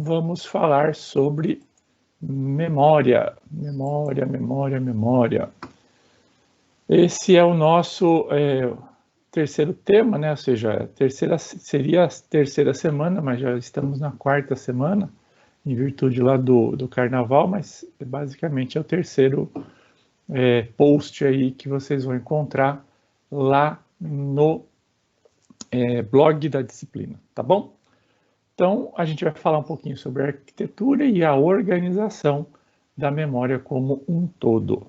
vamos falar sobre memória. Memória. Esse é o nosso terceiro tema, né? Ou seja, seria a terceira semana, mas já estamos na quarta semana, em virtude lá do carnaval, mas basicamente é o terceiro post aí que vocês vão encontrar lá no blog da disciplina, tá bom? Então, a gente vai falar um pouquinho sobre a arquitetura e a organização da memória como um todo.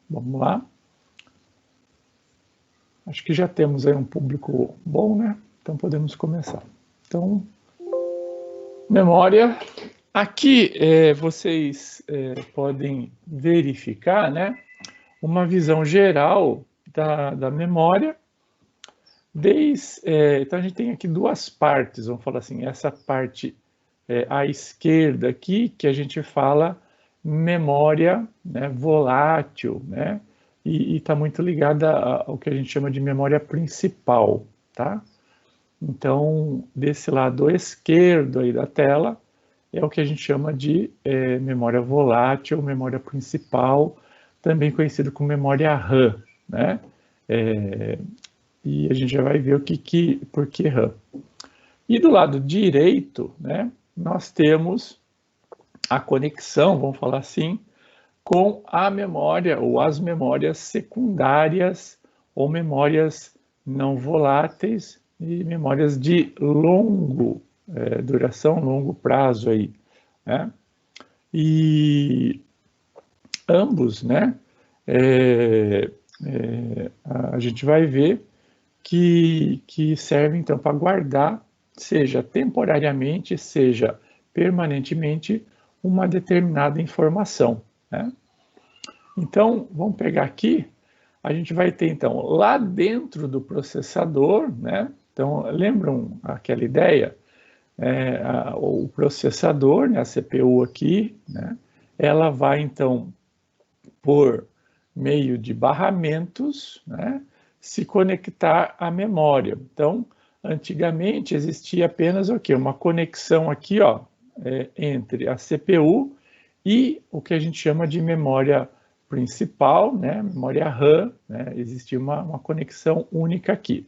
Vamos lá? Acho que já temos aí um público bom, né? Então, podemos começar. Então, memória. Aqui, vocês podem verificar, né? Uma visão geral da memória. Então, a gente tem aqui duas partes, vamos falar assim, essa parte à esquerda aqui, que a gente fala memória, né, volátil, né, e está muito ligada ao que a gente chama de memória principal, tá? Então, desse lado esquerdo aí da tela, é o que a gente chama de memória volátil, memória principal, também conhecido como memória RAM, né? E a gente já vai ver por que RAM. E do lado direito, né, nós temos a conexão, vamos falar assim, com a memória ou as memórias secundárias ou memórias não voláteis e memórias de duração, longo prazo aí, né? E ambos, né, a gente vai ver que servem então para guardar, seja temporariamente, seja permanentemente, uma determinada informação, né? Então, vamos pegar aqui, a gente vai ter então lá dentro do processador, né? Então, lembram aquela ideia? O processador, né, a CPU aqui, né? Ela vai então, por meio de barramentos, né, se conectar à memória. Então, antigamente existia apenas o quê? Uma conexão aqui, ó, entre a CPU e o que a gente chama de memória principal, né, memória RAM, né, existia uma conexão única aqui.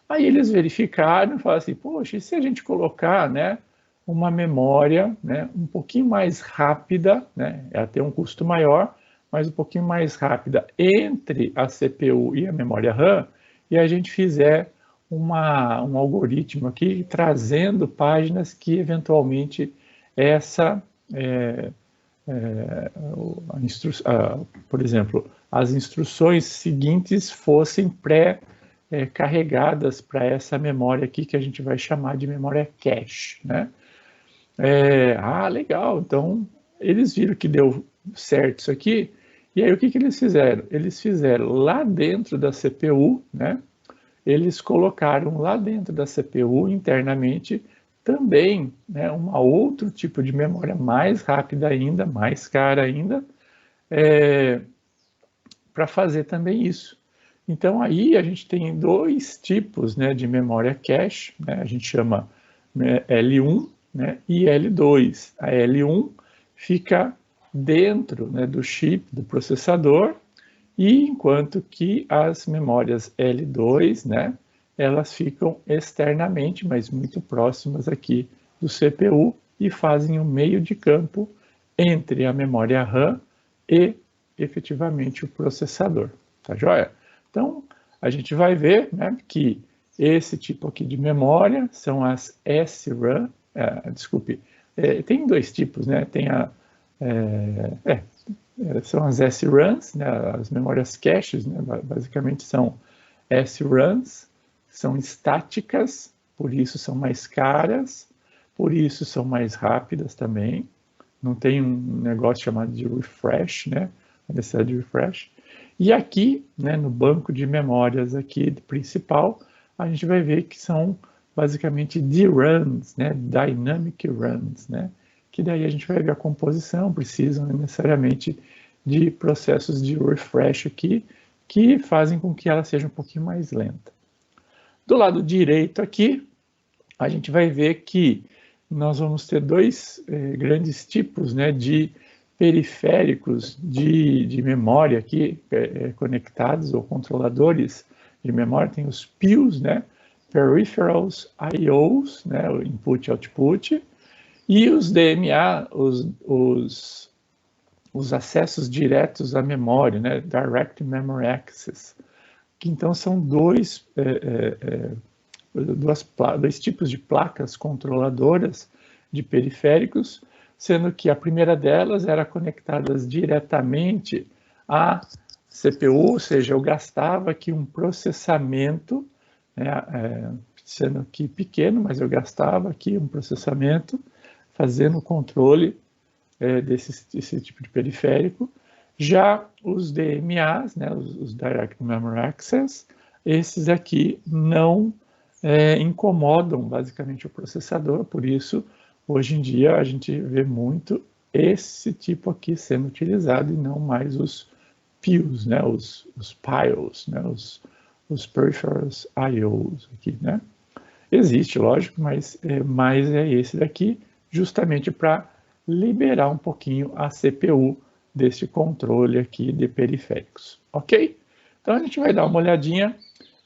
Aí eles verificaram e falaram assim, poxa, e se a gente colocar, né, uma memória, né, um pouquinho mais rápida, né, ela tem um custo maior, mas um pouquinho mais rápida entre a CPU e a memória RAM, e a gente fizer um algoritmo aqui trazendo páginas que eventualmente por exemplo, as instruções seguintes fossem pré-carregadas para essa memória aqui que a gente vai chamar de memória cache, né? Legal, então eles viram que deu certo isso aqui, e aí o que eles fizeram? Eles fizeram lá dentro da CPU, né? Eles colocaram lá dentro da CPU internamente também, né, um outro tipo de memória mais rápida ainda, mais cara ainda, para fazer também isso. Então aí a gente tem dois tipos, né, de memória cache, né? A gente chama L1, né, e L2. A L1 fica dentro, né, do chip do processador, e enquanto que as memórias L2, né, elas ficam externamente, mas muito próximas aqui do CPU e fazem um meio de campo entre a memória RAM e efetivamente o processador, tá joia? Então, a gente vai ver, né, que esse tipo aqui de memória são as SRAM, tem dois tipos, né, tem são as SRAMs, né, as memórias caches, né, basicamente são SRAMs, são estáticas, por isso são mais caras, por isso são mais rápidas também, não tem um negócio chamado de refresh, né, a necessidade de refresh. E aqui, né, no banco de memórias aqui principal, a gente vai ver que são basicamente DRAMs, né, Dynamic RAMs, né, que daí a gente vai ver a composição, precisam necessariamente de processos de refresh aqui, que fazem com que ela seja um pouquinho mais lenta. Do lado direito aqui, a gente vai ver que nós vamos ter dois grandes tipos, né, de periféricos de memória aqui conectados, ou controladores de memória. Tem os PIOs, né, Peripherals IOs, né, o Input e Output, e os DMA, os acessos diretos à memória, né, Direct Memory Access, que então são dois tipos de placas controladoras de periféricos, sendo que a primeira delas era conectada diretamente à CPU, ou seja, eu gastava aqui um processamento, né, sendo aqui pequeno, mas eu gastava aqui um processamento fazendo o controle desse tipo de periférico. Já os DMAs, né, os Direct Memory Access, esses aqui não incomodam basicamente o processador, por isso hoje em dia a gente vê muito esse tipo aqui sendo utilizado e não mais os PIOs, né, os PIOs, né, os Peripherals IOs aqui, né. Existe, lógico, mas mais é esse daqui, justamente para liberar um pouquinho a CPU desse controle aqui de periféricos, ok? Então a gente vai dar uma olhadinha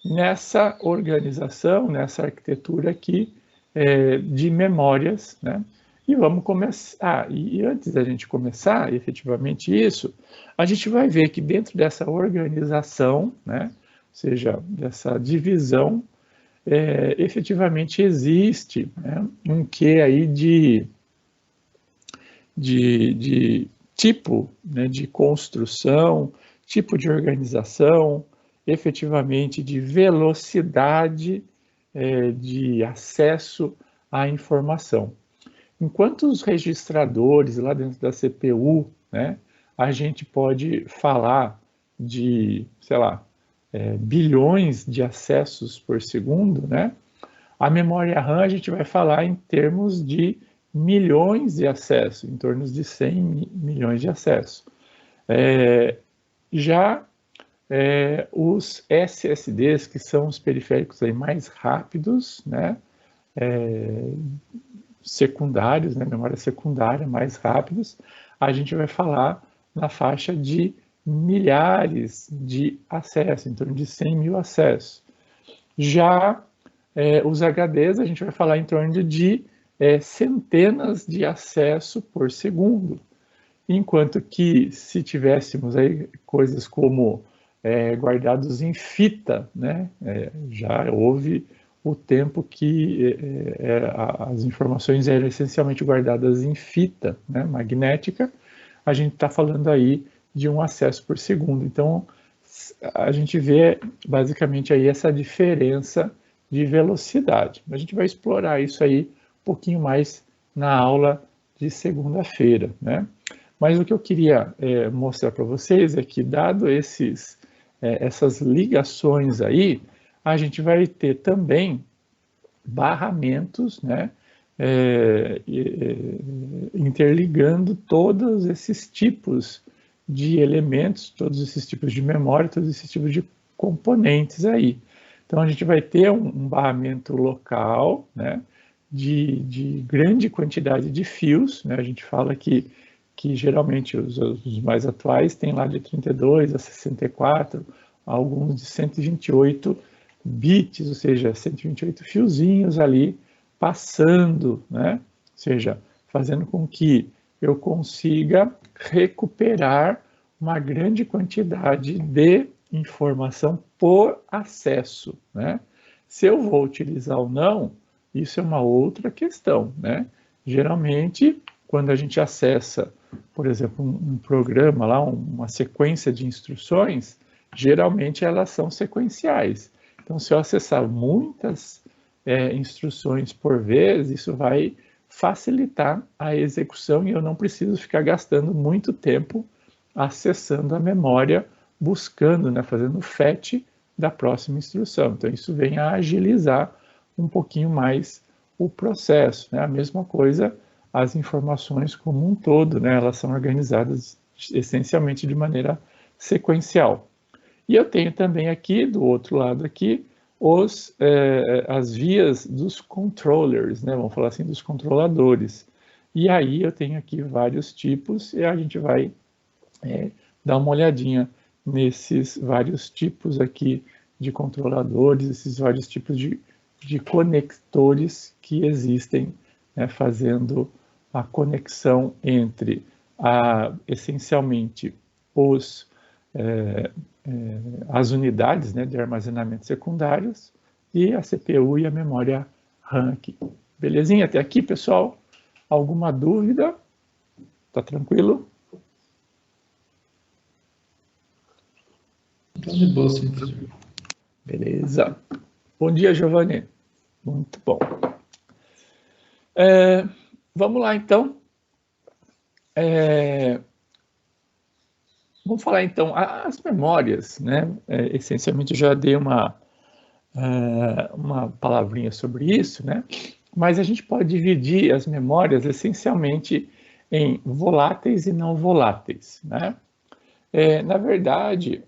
nessa organização, nessa arquitetura aqui de memórias, né? E vamos começar. E antes da gente começar, efetivamente isso, a gente vai ver que dentro dessa organização, né? Ou seja, dessa divisão, efetivamente existe, né, um quê aí de tipo, né, de construção, tipo de organização, efetivamente de velocidade de acesso à informação. Enquanto os registradores lá dentro da CPU, né, a gente pode falar de, sei lá, bilhões de acessos por segundo, né? A memória RAM a gente vai falar em termos de milhões de acessos, em torno de 100 milhões de acessos. Os SSDs, que são os periféricos aí mais rápidos, né? Secundários, né? Memória secundária mais rápidos, a gente vai falar na faixa de milhares de acessos, em torno de 100 mil acessos. Já os HDs, a gente vai falar em torno de centenas de acessos por segundo, enquanto que se tivéssemos aí coisas como guardados em fita, né, já houve o tempo que as informações eram essencialmente guardadas em fita, né, magnética, a gente está falando aí de um acesso por segundo. Então, a gente vê basicamente aí essa diferença de velocidade. A gente vai explorar isso aí um pouquinho mais na aula de segunda-feira, né? Mas o que eu queria mostrar para vocês é que, dado essas ligações aí, a gente vai ter também barramentos, né? Interligando todos esses tipos de elementos, todos esses tipos de memória, todos esses tipos de componentes aí. Então a gente vai ter um barramento local, né, de grande quantidade de fios, né? A gente fala que geralmente os mais atuais têm lá de 32 a 64, alguns de 128 bits, ou seja, 128 fiozinhos ali passando, né? Ou seja, fazendo com que eu consiga recuperar uma grande quantidade de informação por acesso, né? Se eu vou utilizar ou não, isso é uma outra questão, né? Geralmente, quando a gente acessa, por exemplo, um programa lá, uma sequência de instruções, geralmente elas são sequenciais. Então, se eu acessar muitas instruções por vez, isso vai facilitar a execução e eu não preciso ficar gastando muito tempo acessando a memória, buscando, né, fazendo o fetch da próxima instrução. Então, isso vem a agilizar um pouquinho mais o processo, né? A mesma coisa, as informações como um todo, né? Elas são organizadas essencialmente de maneira sequencial. E eu tenho também aqui, do outro lado aqui, as vias dos controllers, né? Vamos falar assim, dos controladores. E aí eu tenho aqui vários tipos e a gente vai dar uma olhadinha nesses vários tipos aqui de controladores, esses vários tipos de conectores que existem, né, fazendo a conexão entre essencialmente as unidades, né, de armazenamento secundários e a CPU e a memória RAM aqui. Belezinha? Até aqui, pessoal? Alguma dúvida? Tá tranquilo? Tá de boa, sim, professor. Beleza. Bom dia, Giovanni. Muito bom. Vamos lá, então. Vamos falar, então, as memórias, né? Essencialmente, eu já dei uma palavrinha sobre isso, né? Mas a gente pode dividir as memórias, essencialmente, em voláteis e não voláteis, né? Na verdade,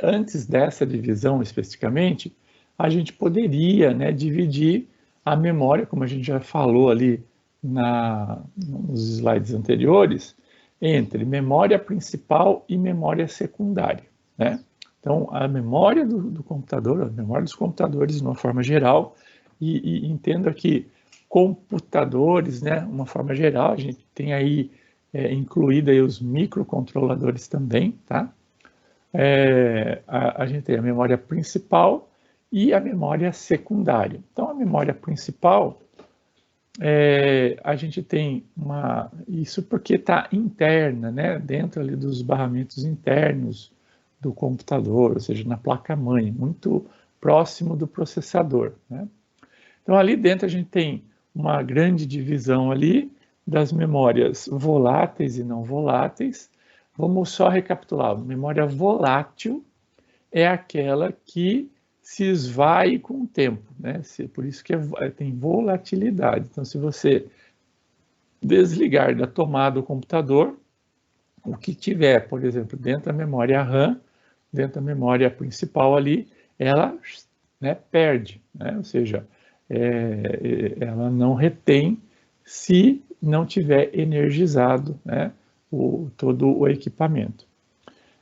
antes dessa divisão especificamente, a gente poderia, né, dividir a memória, como a gente já falou ali nos slides anteriores, entre memória principal e memória secundária, né? Então, a memória do computador, a memória dos computadores, de uma forma geral, e entenda que computadores, né, uma forma geral, a gente tem aí incluído aí os microcontroladores também, tá? A gente tem a memória principal e a memória secundária. Então, a memória principal, a gente tem isso porque está interna, né, dentro ali dos barramentos internos do computador, ou seja, na placa-mãe, muito próximo do processador, né? Então, ali dentro a gente tem uma grande divisão ali das memórias voláteis e não voláteis. Vamos só recapitular. Memória volátil é aquela que se esvai com o tempo, né? Por isso que tem volatilidade. Então, se você desligar da tomada do computador, o que tiver, por exemplo, dentro da memória RAM, dentro da memória principal ali, ela, né, perde, né? Ou seja, ela não retém se não tiver energizado, né, todo o equipamento.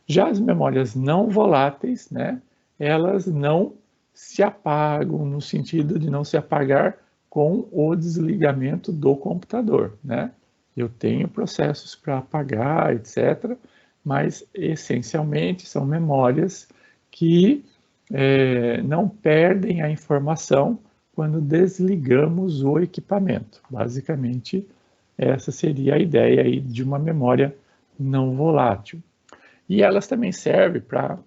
Já as memórias não voláteis, né, elas não se apagam, no sentido de não se apagar com o desligamento do computador, né? Eu tenho processos para apagar, etc., mas essencialmente são memórias que não perdem a informação quando desligamos o equipamento. Basicamente, essa seria a ideia aí de uma memória não volátil. E elas também servem para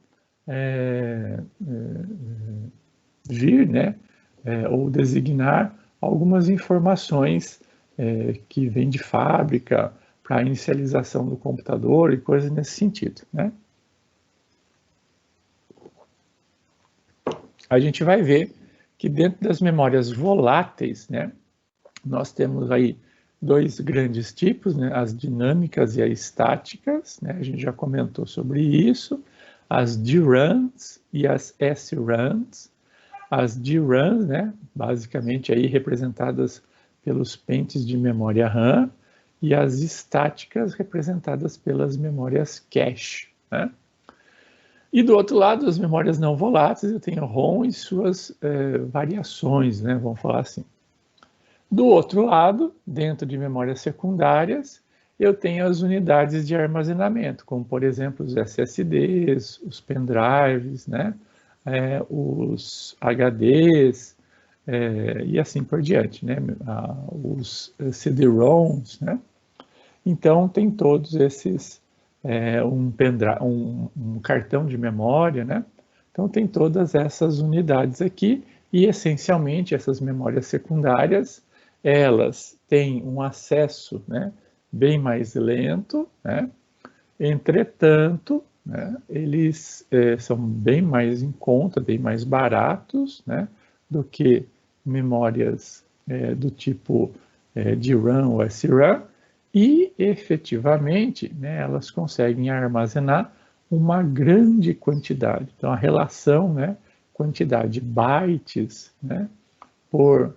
vir, né, ou designar algumas informações que vêm de fábrica para a inicialização do computador e coisas nesse sentido, né? A gente vai ver que dentro das memórias voláteis, né, nós temos aí dois grandes tipos, né, as dinâmicas e as estáticas, né, a gente já comentou sobre isso, as DRAMs e as SRAMs. As DRAMs, né, basicamente aí representadas pelos pentes de memória RAM, e as estáticas representadas pelas memórias cache, né? E do outro lado, as memórias não voláteis, eu tenho ROM e suas variações, né, vamos falar assim. Do outro lado, dentro de memórias secundárias, eu tenho as unidades de armazenamento, como por exemplo os SSDs, os pendrives, né, os HDs, e assim por diante, né, os CD-ROMs, né. Então tem todos esses, um cartão de memória, né. Então tem todas essas unidades aqui e essencialmente essas memórias secundárias, elas têm um acesso, né, bem mais lento, né. Entretanto, né, eles são bem mais em conta, bem mais baratos, né, do que memórias do tipo DRAM ou SRAM, e efetivamente, né, elas conseguem armazenar uma grande quantidade. Então a relação, né, quantidade de bytes, né, por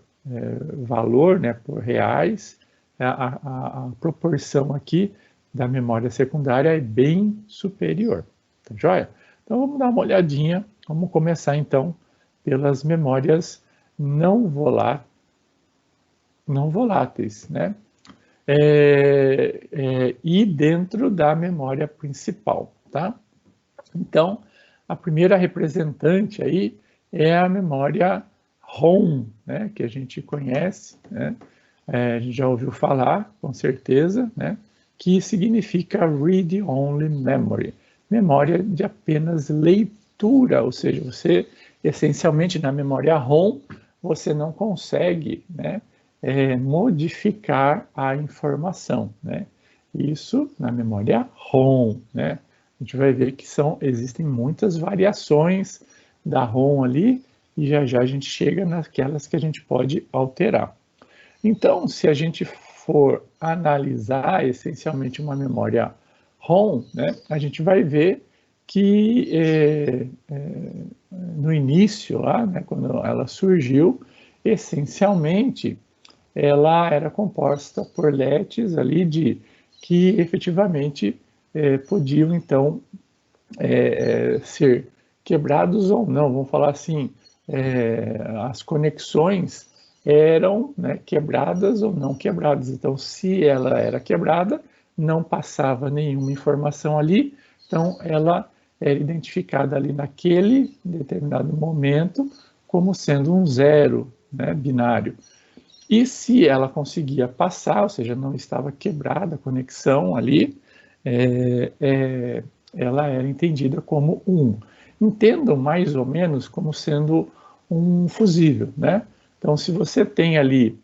valor, né, por reais, a proporção aqui da memória secundária é bem superior, tá joia? Então vamos dar uma olhadinha, vamos começar então pelas memórias não voláteis, né? E dentro da memória principal, tá? Então, a primeira representante aí é a memória ROM, né, que a gente conhece, né? A gente já ouviu falar, com certeza, né, que significa Read Only Memory, memória de apenas leitura, ou seja, você, essencialmente, na memória ROM, você não consegue, né, modificar a informação, né? Isso na memória ROM, né? A gente vai ver que existem muitas variações da ROM ali, e já já a gente chega naquelas que a gente pode alterar. Então, se a gente for analisar essencialmente uma memória ROM, né, a gente vai ver que no início, lá, né, quando ela surgiu, essencialmente ela era composta por LEDs ali que efetivamente podiam então ser quebrados ou não, vamos falar assim, as conexões eram, né, quebradas ou não quebradas. Então, se ela era quebrada, não passava nenhuma informação ali, então ela era identificada ali naquele determinado momento como sendo um zero, né, binário. E se ela conseguia passar, ou seja, não estava quebrada a conexão ali, ela era entendida como 1. Entendam mais ou menos como sendo um fusível, né? Então, se você tem ali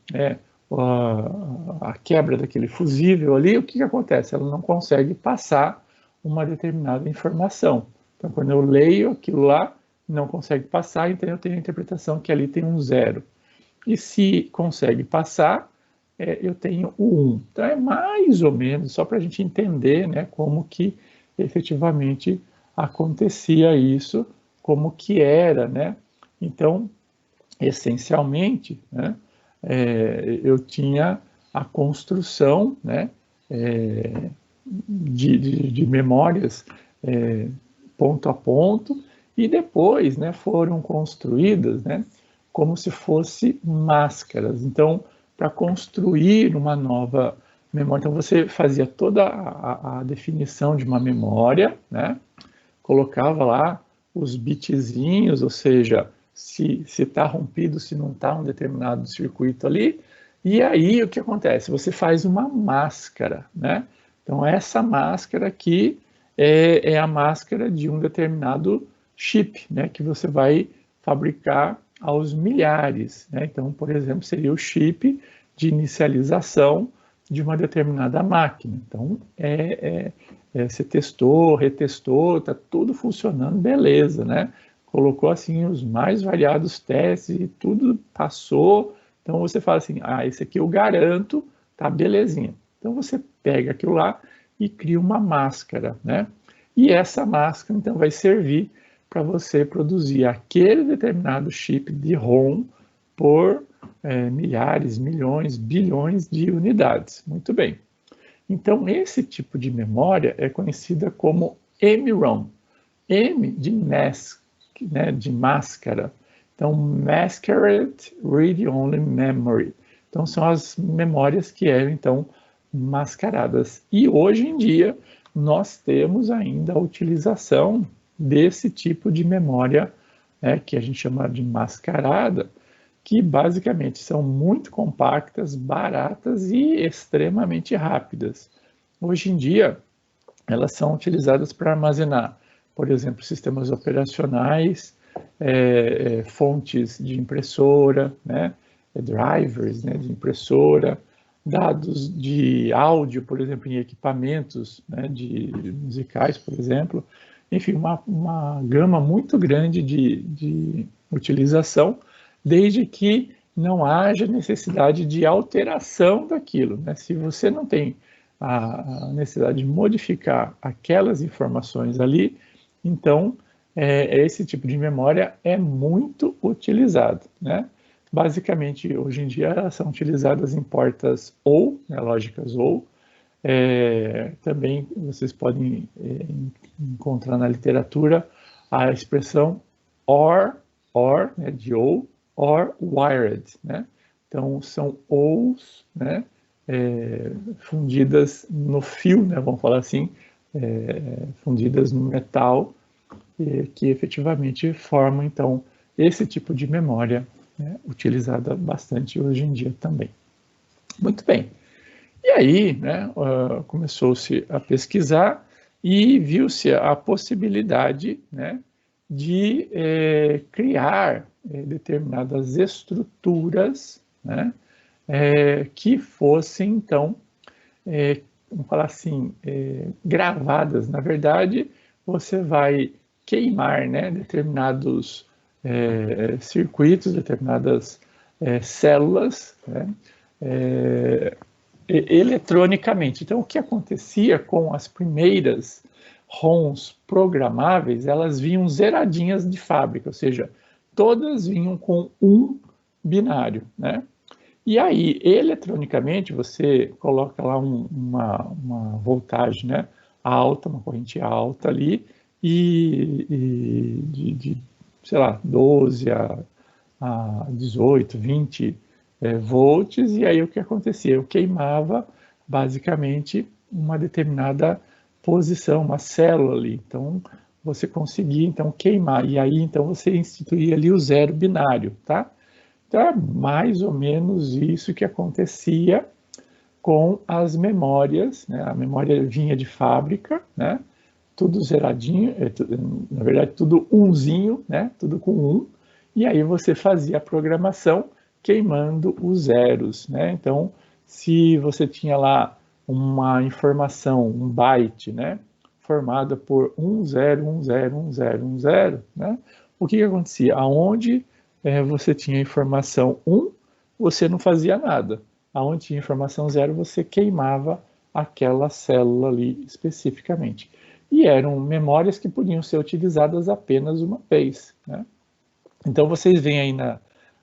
a quebra daquele fusível ali, o que acontece? Ela não consegue passar uma determinada informação. Então, quando eu leio aquilo lá, não consegue passar, então eu tenho a interpretação que ali tem um zero. E se consegue passar, eu tenho o 1. Então é mais ou menos, só para a gente entender, né, como que efetivamente acontecia isso, como que era, né? Então, essencialmente, né, eu tinha a construção, né, de memórias ponto a ponto, e depois, né, foram construídas, né, como se fosse máscaras. Então, para construir uma nova memória, então você fazia toda a definição de uma memória, né, colocava lá os bitzinhos, ou seja, se está rompido, se não está um determinado circuito ali, e aí o que acontece? Você faz uma máscara, né? Então essa máscara aqui é a máscara de um determinado chip, né, que você vai fabricar aos milhares, né? Então, por exemplo, seria o chip de inicialização de uma determinada máquina. Então, você testou, retestou, está tudo funcionando, beleza, né? Colocou assim os mais variados testes e tudo passou. Então você fala assim, esse aqui eu garanto, tá belezinha. Então você pega aquilo lá e cria uma máscara, né? E essa máscara então vai servir para você produzir aquele determinado chip de ROM por milhares, milhões, bilhões de unidades. Muito bem. Então, esse tipo de memória é conhecida como MROM. M de mask, né, de máscara. Então, Masquerade Read Only Memory. Então, são as memórias que eram, então, mascaradas. E hoje em dia, nós temos ainda a utilização desse tipo de memória, né, que a gente chama de mascarada, que basicamente são muito compactas, baratas e extremamente rápidas. Hoje em dia, elas são utilizadas para armazenar, por exemplo, sistemas operacionais, fontes de impressora, né, drivers, né, de impressora, dados de áudio, por exemplo, em equipamentos, né, de musicais, por exemplo. Enfim, uma gama muito grande de utilização, desde que não haja necessidade de alteração daquilo, né? Se você não tem a necessidade de modificar aquelas informações ali, então esse tipo de memória é muito utilizado, né? Basicamente, hoje em dia, elas são utilizadas em portas OR, né, lógicas OR. Também vocês podem encontrar na literatura a expressão OR, né, de OR wired, né? Então, são ORs, né, fundidas no fio, né, vamos falar assim, fundidas no metal, que efetivamente formam, então, esse tipo de memória, né, utilizada bastante hoje em dia também. Muito bem. E aí, né, começou-se a pesquisar e viu-se a possibilidade, né, de criar determinadas estruturas, né, que fossem, então, vamos falar assim, gravadas. Na verdade, você vai queimar, né, determinados circuitos, determinadas células, né, eletronicamente. Então, o que acontecia com as primeiras ROMs programáveis, elas vinham zeradinhas de fábrica, ou seja, todas vinham com um binário, né? E aí, eletronicamente, você coloca lá uma voltagem, né, alta, uma corrente alta ali, e de sei lá, 12 a 18, 20 volts, e aí o que acontecia? Eu queimava basicamente uma determinada posição, uma célula ali. Então, você conseguia então queimar, e aí então você instituía ali o zero binário, tá? Então, é mais ou menos isso que acontecia com as memórias, né? A memória vinha de fábrica, né? Tudo zeradinho, na verdade, tudo umzinho, né? Tudo com um, e aí você fazia a programação queimando os zeros, né? Então, se você tinha lá uma informação, um byte, né? Formada por 10101010, né? O que acontecia? Aonde você tinha informação 1, você não fazia nada. Aonde tinha informação 0, você queimava aquela célula ali especificamente. E eram memórias que podiam ser utilizadas apenas uma vez, né? Então, vocês veem aí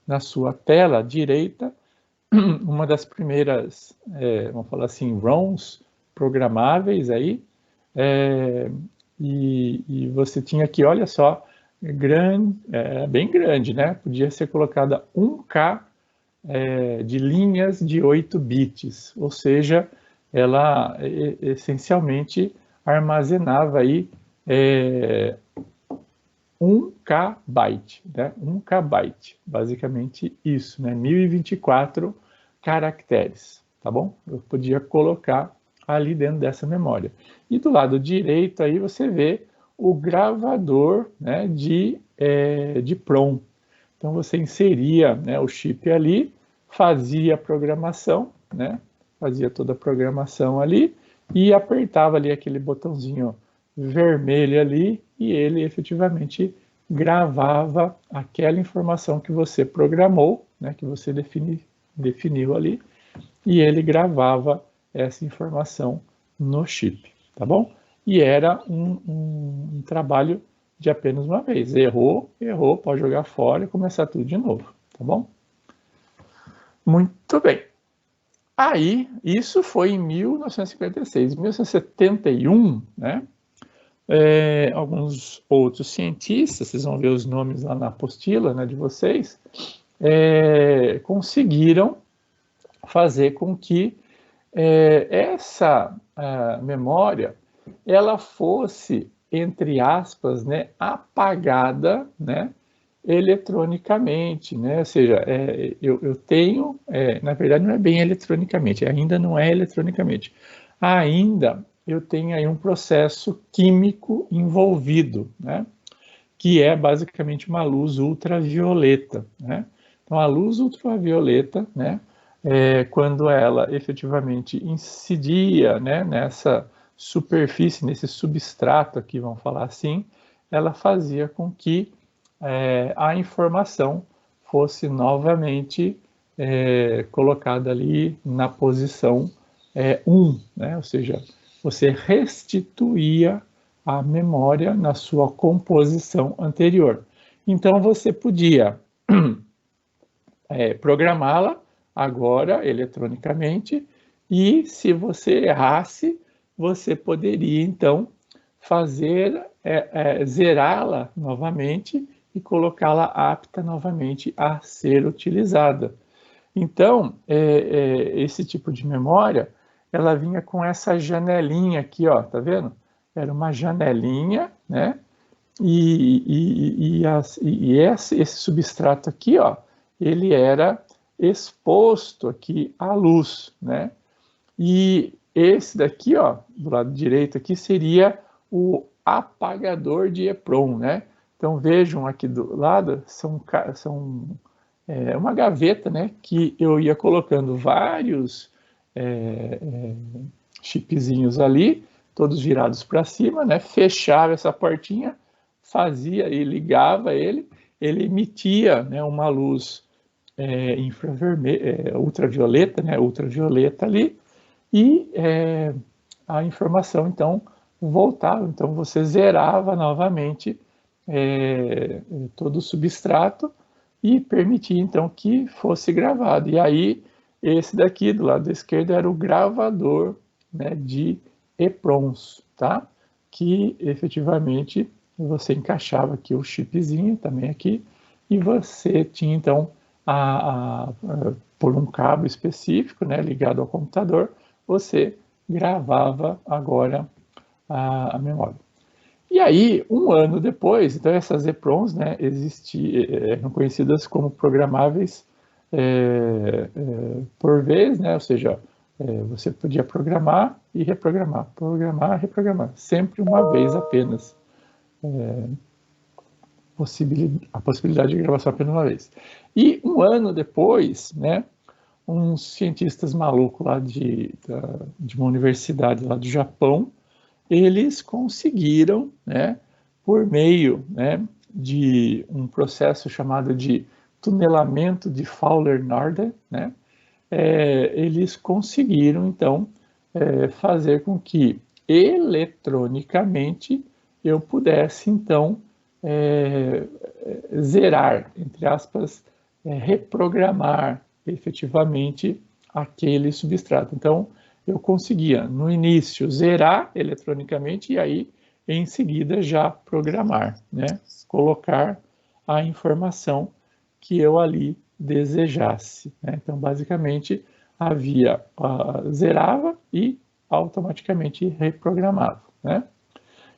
na sua tela direita uma das primeiras, vamos falar assim, ROMs programáveis aí, e você tinha aqui, olha só, bem grande, né? Podia ser colocada 1K de linhas de 8 bits, ou seja, ela essencialmente armazenava aí 1K byte, né? 1K byte, basicamente isso, né? 1024 caracteres, tá bom? Eu podia colocar ali dentro dessa memória. E do lado direito aí você vê o gravador, né, de PROM. Então você inseria, né, o chip ali, fazia a programação, né, fazia toda a programação ali e apertava ali aquele botãozinho vermelho ali e ele efetivamente gravava aquela informação que você programou, né, que você definiu ali, e ele gravava essa informação no chip, tá bom? E era um trabalho de apenas uma vez. Errou, pode jogar fora e começar tudo de novo, tá bom? Muito bem. Aí, isso foi em 1956. Em 1971, né? Alguns outros cientistas, vocês vão ver os nomes lá na apostila, né, de vocês, conseguiram fazer com que essa memória ela fosse, entre aspas, né, apagada, né, eletronicamente, né? Ou seja, eu tenho, na verdade não é bem eletronicamente, ainda não é eletronicamente, ainda eu tenho aí um processo químico envolvido, né? Que é basicamente uma luz ultravioleta, né? Então a luz ultravioleta, né? Quando ela efetivamente incidia, né, nessa superfície, nesse substrato aqui, vamos falar assim, ela fazia com que a informação fosse novamente colocada ali na posição 1, né? Ou seja, você restituía a memória na sua composição anterior. Então, você podia programá-la agora eletronicamente, e se você errasse, você poderia então fazer zerá-la novamente e colocá-la apta novamente a ser utilizada. Então, esse tipo de memória, ela vinha com essa janelinha aqui, ó, tá vendo? Era uma janelinha, né? E esse substrato aqui, ó, ele era exposto aqui à luz, né? E esse daqui, ó, do lado direito aqui, seria o apagador de EPROM, né? Então vejam aqui do lado, são uma gaveta, né, que eu ia colocando vários chipzinhos ali, todos virados para cima, né? Fechava essa portinha, fazia e ligava ele emitia, né, uma luz ultravioleta, né, ultravioleta ali, e a informação então voltava, então você zerava novamente todo o substrato e permitia então que fosse gravado. E aí esse daqui do lado esquerdo era o gravador, né, de EPROMs, tá? Que efetivamente você encaixava aqui o chipzinho também aqui, e você tinha então por um cabo específico, né, ligado ao computador, você gravava agora a memória. E aí, um ano depois, então essas EPROMs, né, eram conhecidas como programáveis por vez, né, ou seja, você podia programar e reprogramar, programar, reprogramar, sempre uma vez apenas. A possibilidade de gravação apenas uma vez. E um ano depois, né, uns cientistas malucos lá de uma universidade lá do Japão, eles conseguiram, né, por meio, né, de um processo chamado de tunelamento de Fowler-Nordet, né, eles conseguiram, então, fazer com que eletronicamente eu pudesse, então, zerar, entre aspas, reprogramar efetivamente aquele substrato. Então, eu conseguia, no início, zerar eletronicamente e aí, em seguida, já programar, né? Colocar a informação que eu ali desejasse, né? Então, basicamente, zerava e automaticamente reprogramava, né?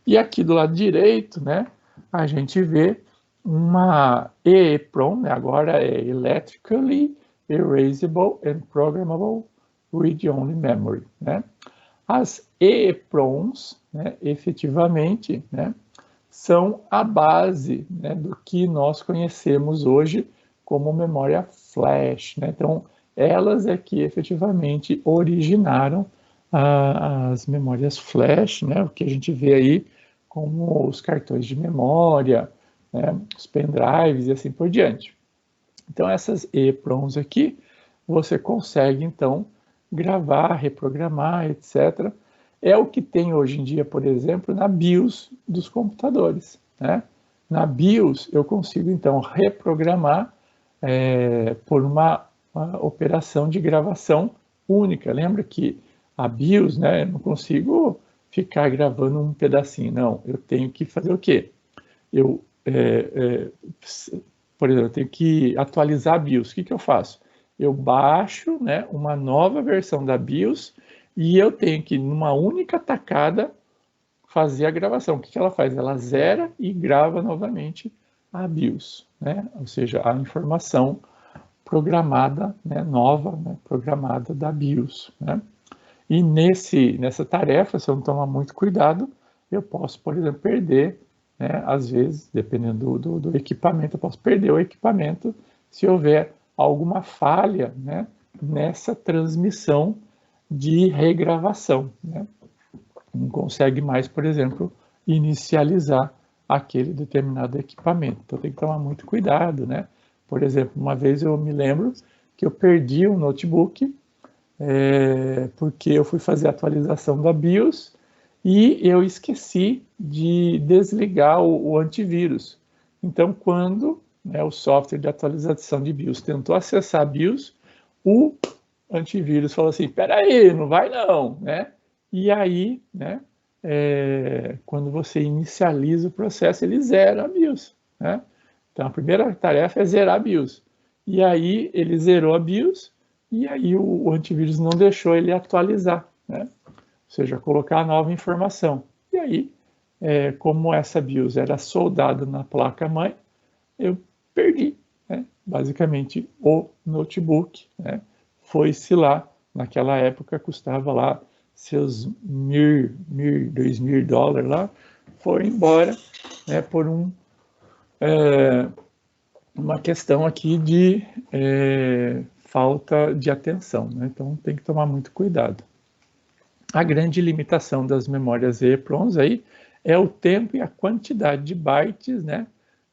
E aqui do lado direito, né, a gente vê uma EEPROM, né, agora é Electrically Erasable and Programmable Read-Only Memory, né? As EEPROMs, né, efetivamente, né, são a base, né, do que nós conhecemos hoje como memória flash, né? Então, elas é que efetivamente originaram as memórias flash, né, o que a gente vê aí como os cartões de memória, né, os pendrives e assim por diante. Então, essas EEPROMs aqui, você consegue, então, gravar, reprogramar, etc. É o que tem hoje em dia, por exemplo, na BIOS dos computadores, né? Na BIOS, eu consigo, então, reprogramar por uma operação de gravação única. Lembra que a BIOS, né, eu não consigo ficar gravando um pedacinho, não. Eu tenho que fazer o quê? Por exemplo, eu tenho que atualizar a BIOS. O que eu faço? Eu baixo, né, uma nova versão da BIOS e eu tenho que, numa única tacada, fazer a gravação. O que ela faz? Ela zera e grava novamente a BIOS, né? Ou seja, a informação programada, né, nova, né, programada da BIOS, né? E nessa tarefa, se eu não tomar muito cuidado, eu posso, por exemplo, perder, né, às vezes, dependendo do equipamento, eu posso perder o equipamento se houver alguma falha, né, nessa transmissão de regravação, né? Não consegue mais, por exemplo, inicializar aquele determinado equipamento. Então tem que tomar muito cuidado, né? Por exemplo, uma vez eu me lembro que eu perdi um notebook porque eu fui fazer a atualização da BIOS e eu esqueci de desligar o antivírus. Então, quando, né, o software de atualização de BIOS tentou acessar a BIOS, o antivírus falou assim, peraí, não vai não, né? E aí, né, quando você inicializa o processo, ele zera a BIOS, né? Então, a primeira tarefa é zerar a BIOS. E aí, ele zerou a BIOS, e aí o antivírus não deixou ele atualizar, né? Ou seja, colocar a nova informação. E aí, como essa BIOS era soldada na placa-mãe, eu perdi, né? Basicamente, o notebook, né? Foi-se lá, naquela época custava lá seus $1.000 lá, foi embora, né, por uma questão aqui de falta de atenção, né? Então tem que tomar muito cuidado. A grande limitação das memórias EEPROMs aí é o tempo e a quantidade de bytes, né,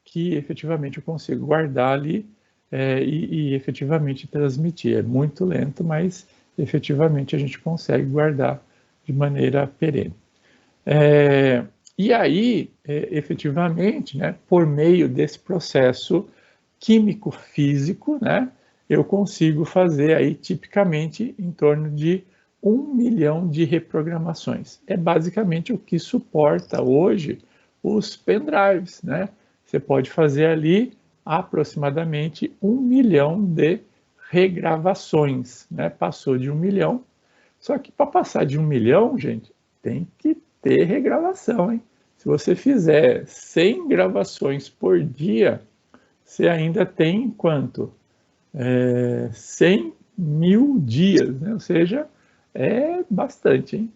que efetivamente eu consigo guardar ali e efetivamente transmitir. É muito lento, mas efetivamente a gente consegue guardar de maneira perene. E aí, efetivamente, né, por meio desse processo químico-físico, né, eu consigo fazer aí tipicamente em torno de 1 milhão de reprogramações. É basicamente o que suporta hoje os pendrives, né? Você pode fazer ali aproximadamente 1 milhão de regravações, né? Passou de 1 milhão. Só que para passar de 1 milhão, gente, tem que ter regravação, hein? Se você fizer 100 gravações por dia, você ainda tem quanto? 100 mil dias, né? Ou seja, é bastante, hein?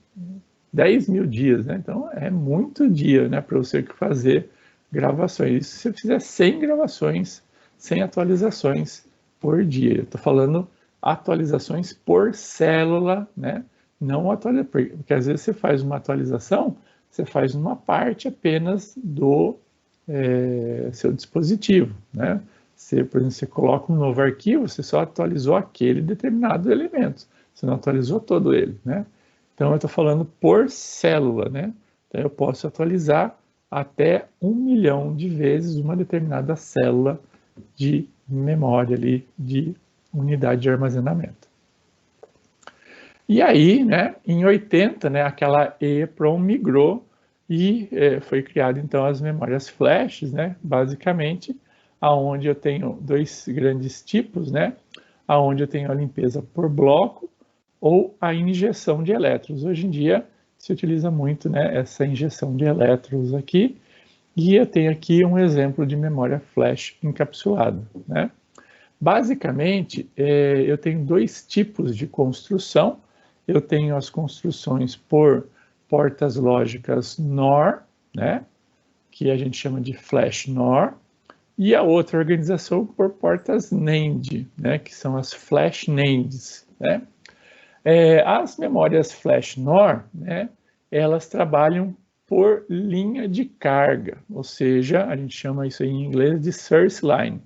10 mil dias, né? Então é muito dia, né, para você fazer gravações. Se você fizer 100 gravações, 100 atualizações por dia. Eu estou falando atualizações por célula, né? Não atualização, porque às vezes você faz uma atualização, você faz uma parte apenas do seu dispositivo, né? Você, por exemplo, você coloca um novo arquivo, você só atualizou aquele determinado elemento, você não atualizou todo ele, né? Então eu estou falando por célula, né? Então eu posso atualizar até 1 milhão de vezes uma determinada célula de memória ali, de unidade de armazenamento. E aí, né, em 80, né, aquela EEPROM migrou e foi criado então as memórias flash, né, basicamente, aonde eu tenho dois grandes tipos, né, aonde eu tenho a limpeza por bloco ou a injeção de elétrons. Hoje em dia se utiliza muito, né, essa injeção de elétrons aqui, e eu tenho aqui um exemplo de memória flash encapsulada, né. Basicamente, eu tenho dois tipos de construção. Eu tenho as construções por portas lógicas NOR, né, que a gente chama de flash NOR, e a outra organização por portas NAND, né, que são as flash NANDs, né. As memórias flash NOR, né, elas trabalham por linha de carga, ou seja, a gente chama isso em inglês de source line.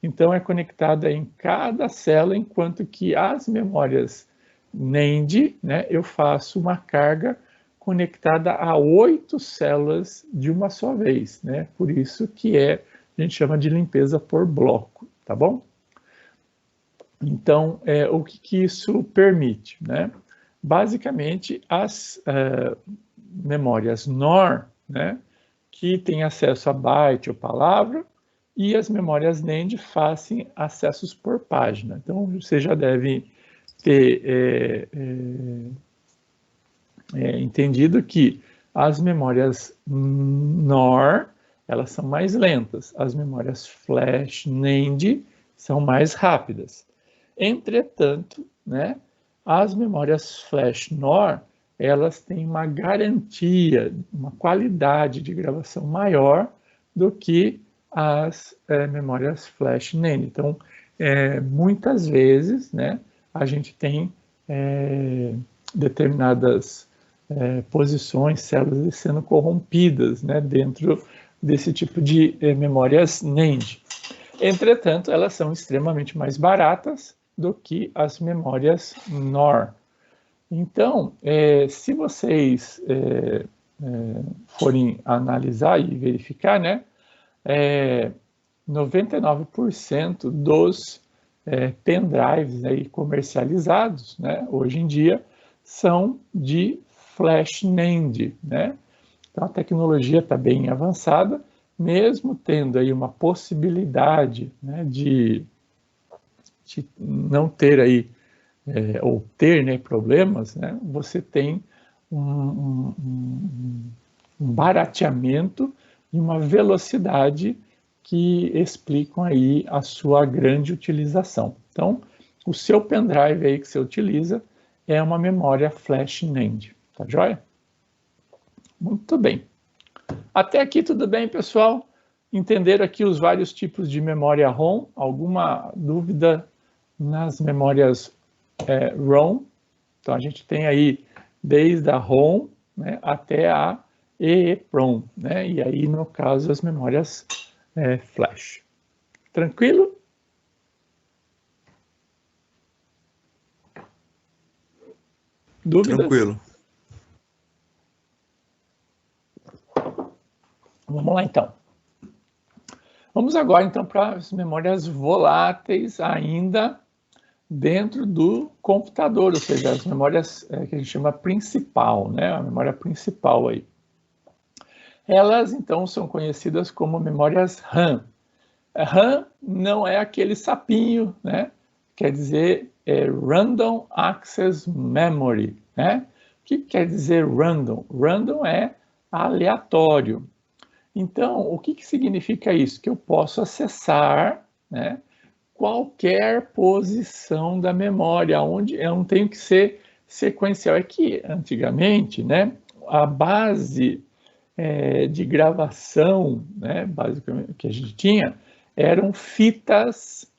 Então é conectada em cada célula, enquanto que as memórias NAND, né, eu faço uma carga conectada a 8 células de uma só vez, né? Por isso que a gente chama de limpeza por bloco, tá bom? Então, o que isso permite, né? Basicamente, as memórias NOR, né, que têm acesso a byte ou palavra, e as memórias NAND fazem acessos por página. Então, você já deve ter entendido que as memórias NOR, elas são mais lentas, as memórias flash NAND são mais rápidas. Entretanto, né, as memórias flash NOR, elas têm uma garantia, uma qualidade de gravação maior do que as memórias flash NAND. Então, muitas vezes, né, a gente tem determinadas posições, células sendo corrompidas, né, dentro desse tipo de memórias NAND. Entretanto, elas são extremamente mais baratas do que as memórias NOR. Então, se vocês forem analisar e verificar, né, 99% dos pendrives aí comercializados, né, hoje em dia, são de flash NAND, né? Então a tecnologia está bem avançada, mesmo tendo aí uma possibilidade, né, de não ter aí ou ter, né, problemas, né, você tem um barateamento e uma velocidade que explicam aí a sua grande utilização. Então, o seu pendrive aí que você utiliza é uma memória flash NAND, tá joia? Muito bem. Até aqui tudo bem, pessoal? Entenderam aqui os vários tipos de memória ROM? Alguma dúvida nas memórias ROM? Então, a gente tem aí desde a ROM, né, até a EEPROM, né? E aí, no caso, as memórias flash. Tranquilo? Dúvidas? Tranquilo. Vamos lá, então. Vamos agora, então, para as memórias voláteis ainda dentro do computador, ou seja, as memórias que a gente chama principal, né? A memória principal aí. Elas, então, são conhecidas como memórias RAM. RAM não é aquele sapinho, né? Quer dizer, Random Access Memory, né? O que quer dizer random? Random é aleatório. Então, o que significa isso? Que eu posso acessar, né, qualquer posição da memória, onde eu não tenho que ser sequencial. É que, antigamente, né, a base de gravação, né, basicamente, que a gente tinha, eram fitas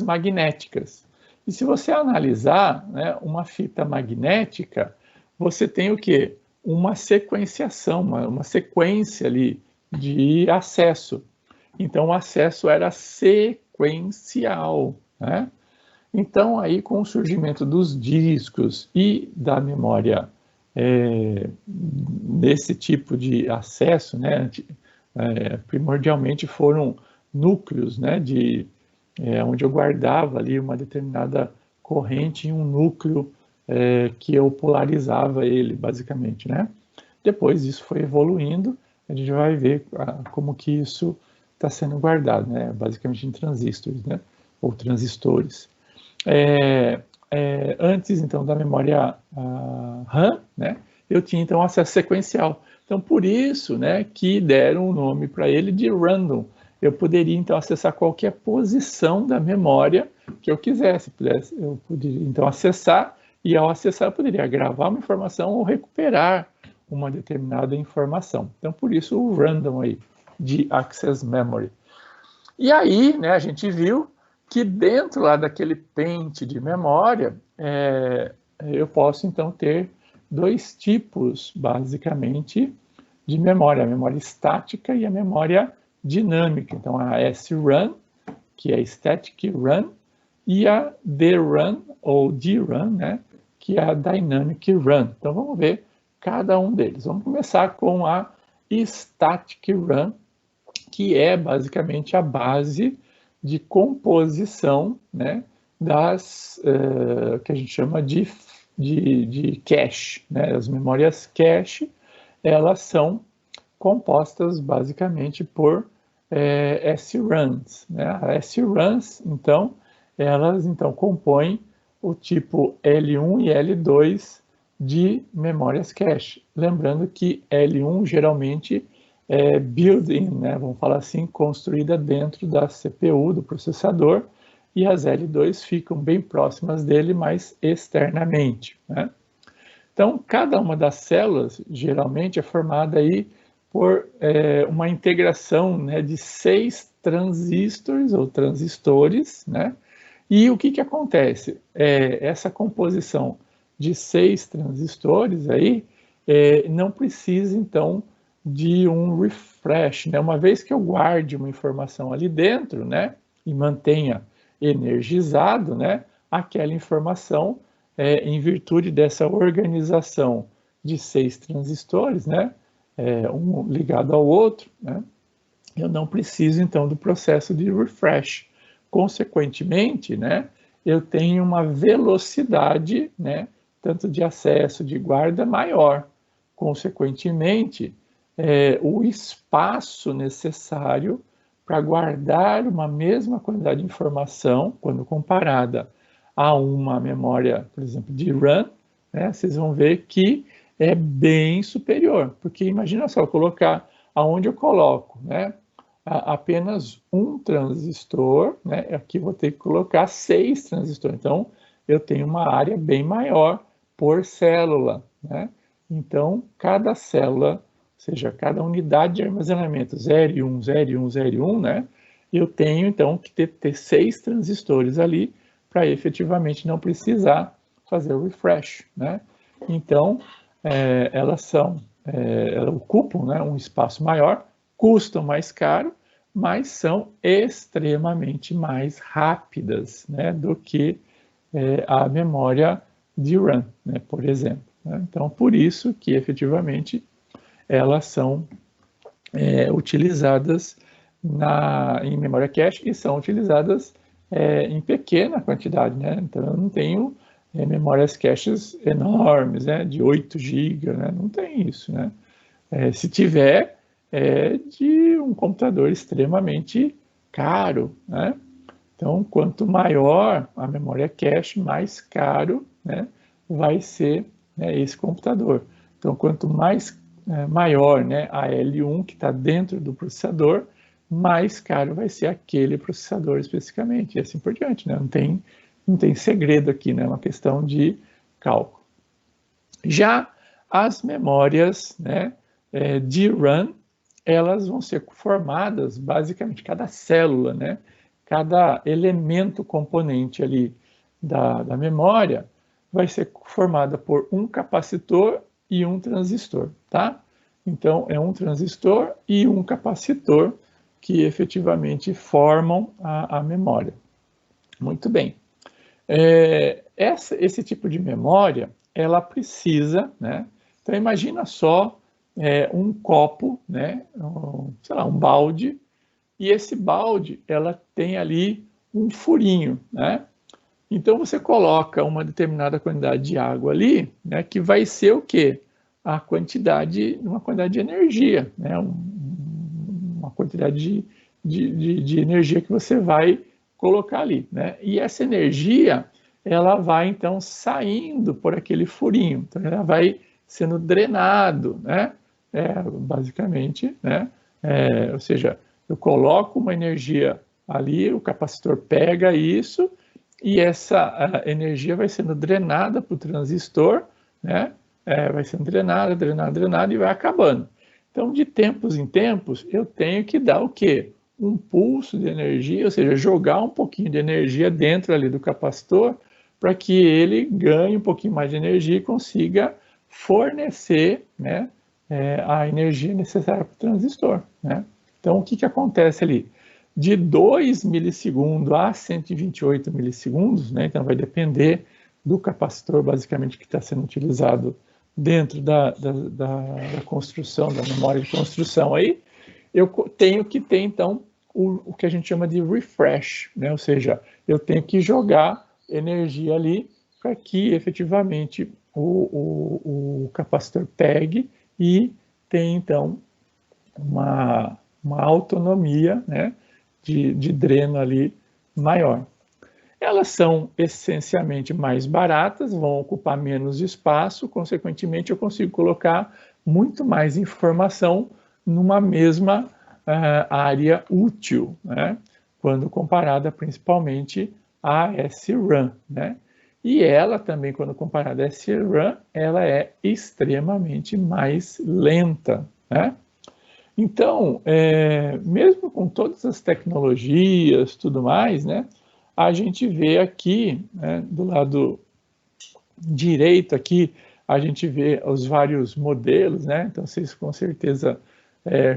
magnéticas. E se você analisar, né, uma fita magnética, você tem o quê? Uma sequenciação, uma sequência ali de acesso. Então, o acesso era sequencial, né? Então, aí, com o surgimento dos discos e da memória desse tipo de acesso, né, primordialmente foram núcleos, né, onde eu guardava ali uma determinada corrente em um núcleo que eu polarizava ele, basicamente, né? Depois isso foi evoluindo, a gente vai ver como que isso está sendo guardado, né? Basicamente em transistores, né? Ou transistores. Antes, então, da memória RAM, né? Eu tinha, então, acesso sequencial. Então, por isso, né, que deram o nome para ele de random. Eu poderia, então, acessar qualquer posição da memória que eu quisesse. Eu poderia, então, acessar, e ao acessar eu poderia gravar uma informação ou recuperar uma determinada informação. Então, por isso o random aí, de access memory. E aí, né, a gente viu que dentro lá daquele pente de memória, eu posso, então, ter dois tipos, basicamente, de memória. A memória estática e a memória dinâmica. Então, a SRAM, que é Static RAM, e a DRAM, ou DRAM, né, que é a Dynamic RAM. Então, vamos ver cada um deles. Vamos começar com a Static RAM, que é basicamente a base de composição, né, das que a gente chama de cache, né? As memórias cache, elas são compostas basicamente por SRAMs, né? As SRAMs, então, elas compõem o tipo L1 e L2 de memórias cache. Lembrando que L1 geralmente é built-in, né? Vamos falar assim, construída dentro da CPU, do processador, e as L2 ficam bem próximas dele, mas externamente, né? Então, cada uma das células, geralmente, é formada aí por uma integração, né, de 6 transistores ou transistores, né? E o que acontece? Essa composição de 6 transistores aí não precisa, então, de um refresh, né? Uma vez que eu guarde uma informação ali dentro, né, e mantenha energizado, né, aquela informação em virtude dessa organização de 6 transistores, né, um ligado ao outro, né, eu não preciso, então, do processo de refresh. Consequentemente, né, eu tenho uma velocidade, né, tanto de acesso, de guarda, maior. Consequentemente, o espaço necessário para guardar uma mesma quantidade de informação, quando comparada a uma memória, por exemplo, de RAM, né, vocês vão ver que é bem superior, porque imagina só, colocar aonde eu coloco, né, apenas um transistor, né, aqui vou ter que colocar 6 transistores, então eu tenho uma área bem maior por célula, né? Então, cada célula, ou seja, cada unidade de armazenamento 0 e 1, 0 e 1, 0 e 1, né? Eu tenho, então, que ter 6 transistores ali para efetivamente não precisar fazer o refresh, né? Então, elas ocupam, né, um espaço maior, custam mais caro, mas são extremamente mais rápidas, né, do que a memória DRAM, né, por exemplo. Né? Então, por isso que efetivamente elas são utilizadas em memória cache e são utilizadas em pequena quantidade. Né? Então, eu não tenho memórias caches enormes, né, de 8 GB, né? Não tem isso. Né? Se tiver, é de um computador extremamente caro. Né? Então, quanto maior a memória cache, mais caro, né, vai ser, né, esse computador. Então, quanto mais maior, né, a L1 que está dentro do processador, mais caro vai ser aquele processador especificamente, e assim por diante. Né? Não tem segredo aqui, né? É uma questão de cálculo. Já as memórias, né, de RAM, elas vão ser formadas, basicamente, cada célula, né, cada elemento componente ali da memória vai ser formada por um capacitor e um transistor, tá? Então, é um transistor e um capacitor que efetivamente formam a memória. Muito bem. Esse tipo de memória, ela precisa, né? Então, imagina só um copo, né? Sei lá, um balde, e esse balde, ela tem ali um furinho, né? Então, você coloca uma determinada quantidade de água ali, né? Que vai ser o quê? Uma quantidade de energia, né? Uma quantidade de energia que você vai colocar ali, né? E essa energia, ela vai então saindo por aquele furinho, então ela vai sendo drenado, né? Basicamente, né? Ou seja, eu coloco uma energia ali, o capacitor pega isso e essa energia vai sendo drenada para o transistor, né? Vai sendo drenada e vai acabando. Então, de tempos em tempos, eu tenho que dar o quê? Um pulso de energia, ou seja, jogar um pouquinho de energia dentro ali do capacitor para que ele ganhe um pouquinho mais de energia e consiga fornecer, né, a energia necessária para o transistor. Né? Então, o que acontece ali? De 2 milissegundos a 128 milissegundos, né, então vai depender do capacitor, basicamente, que está sendo utilizado dentro da construção, da memória de construção aí, eu tenho que ter, então, o que a gente chama de refresh, né? Ou seja, eu tenho que jogar energia ali para que efetivamente o capacitor pegue e tenha, então, uma autonomia, né, de dreno ali maior. Elas são essencialmente mais baratas, vão ocupar menos espaço, consequentemente eu consigo colocar muito mais informação numa mesma área útil, né? Quando comparada principalmente à SRAM, né? E ela também, quando comparada à SRAM, ela é extremamente mais lenta, né? Então, mesmo com todas as tecnologias, tudo mais, né? A gente vê aqui, né, do lado direito aqui, a gente vê os vários modelos, né? Então, vocês com certeza,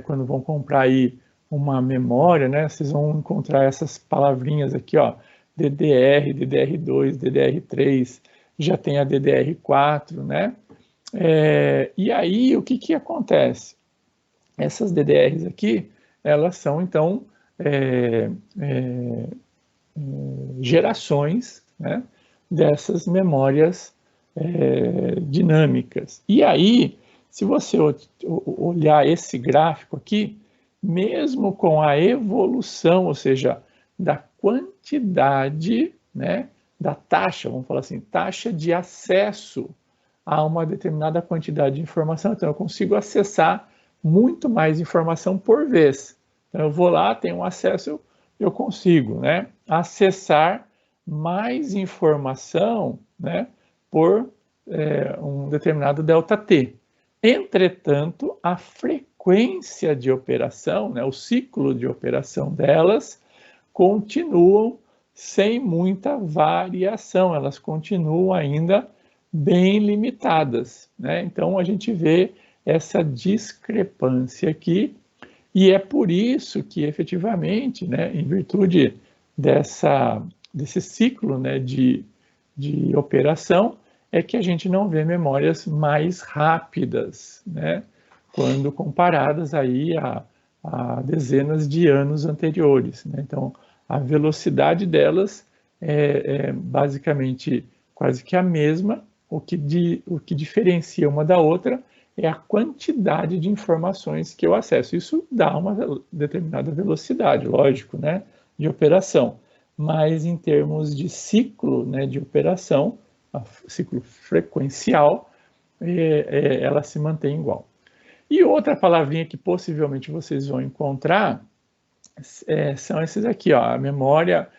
quando vão comprar aí uma memória, né? Vocês vão encontrar essas palavrinhas aqui, ó, DDR, DDR2, DDR3, já tem a DDR4, né? E aí, o que acontece? Essas DDRs aqui, elas são, então, gerações, né, dessas memórias dinâmicas. E aí, se você olhar esse gráfico aqui, mesmo com a evolução, ou seja, da quantidade, né, da taxa, vamos falar assim, taxa de acesso a uma determinada quantidade de informação, então eu consigo acessar muito mais informação por vez. Então eu vou lá, tenho um acesso, eu consigo, né, acessar mais informação, né, por um determinado ΔT. Entretanto, a frequência de operação, né, o ciclo de operação delas, continuam sem muita variação, elas continuam ainda bem limitadas, né? Então a gente vê essa discrepância aqui, e é por isso que efetivamente, né, em virtude desse ciclo, né, de operação, é que a gente não vê memórias mais rápidas, né, quando comparadas aí a dezenas de anos anteriores, né? Então, a velocidade delas é basicamente quase que a mesma, o que diferencia uma da outra é a quantidade de informações que eu acesso. Isso dá uma determinada velocidade, lógico, né, de operação. Mas em termos de ciclo, né, de operação, ciclo frequencial, ela se mantém igual. E outra palavrinha que possivelmente vocês vão encontrar são esses aqui, ó, a memória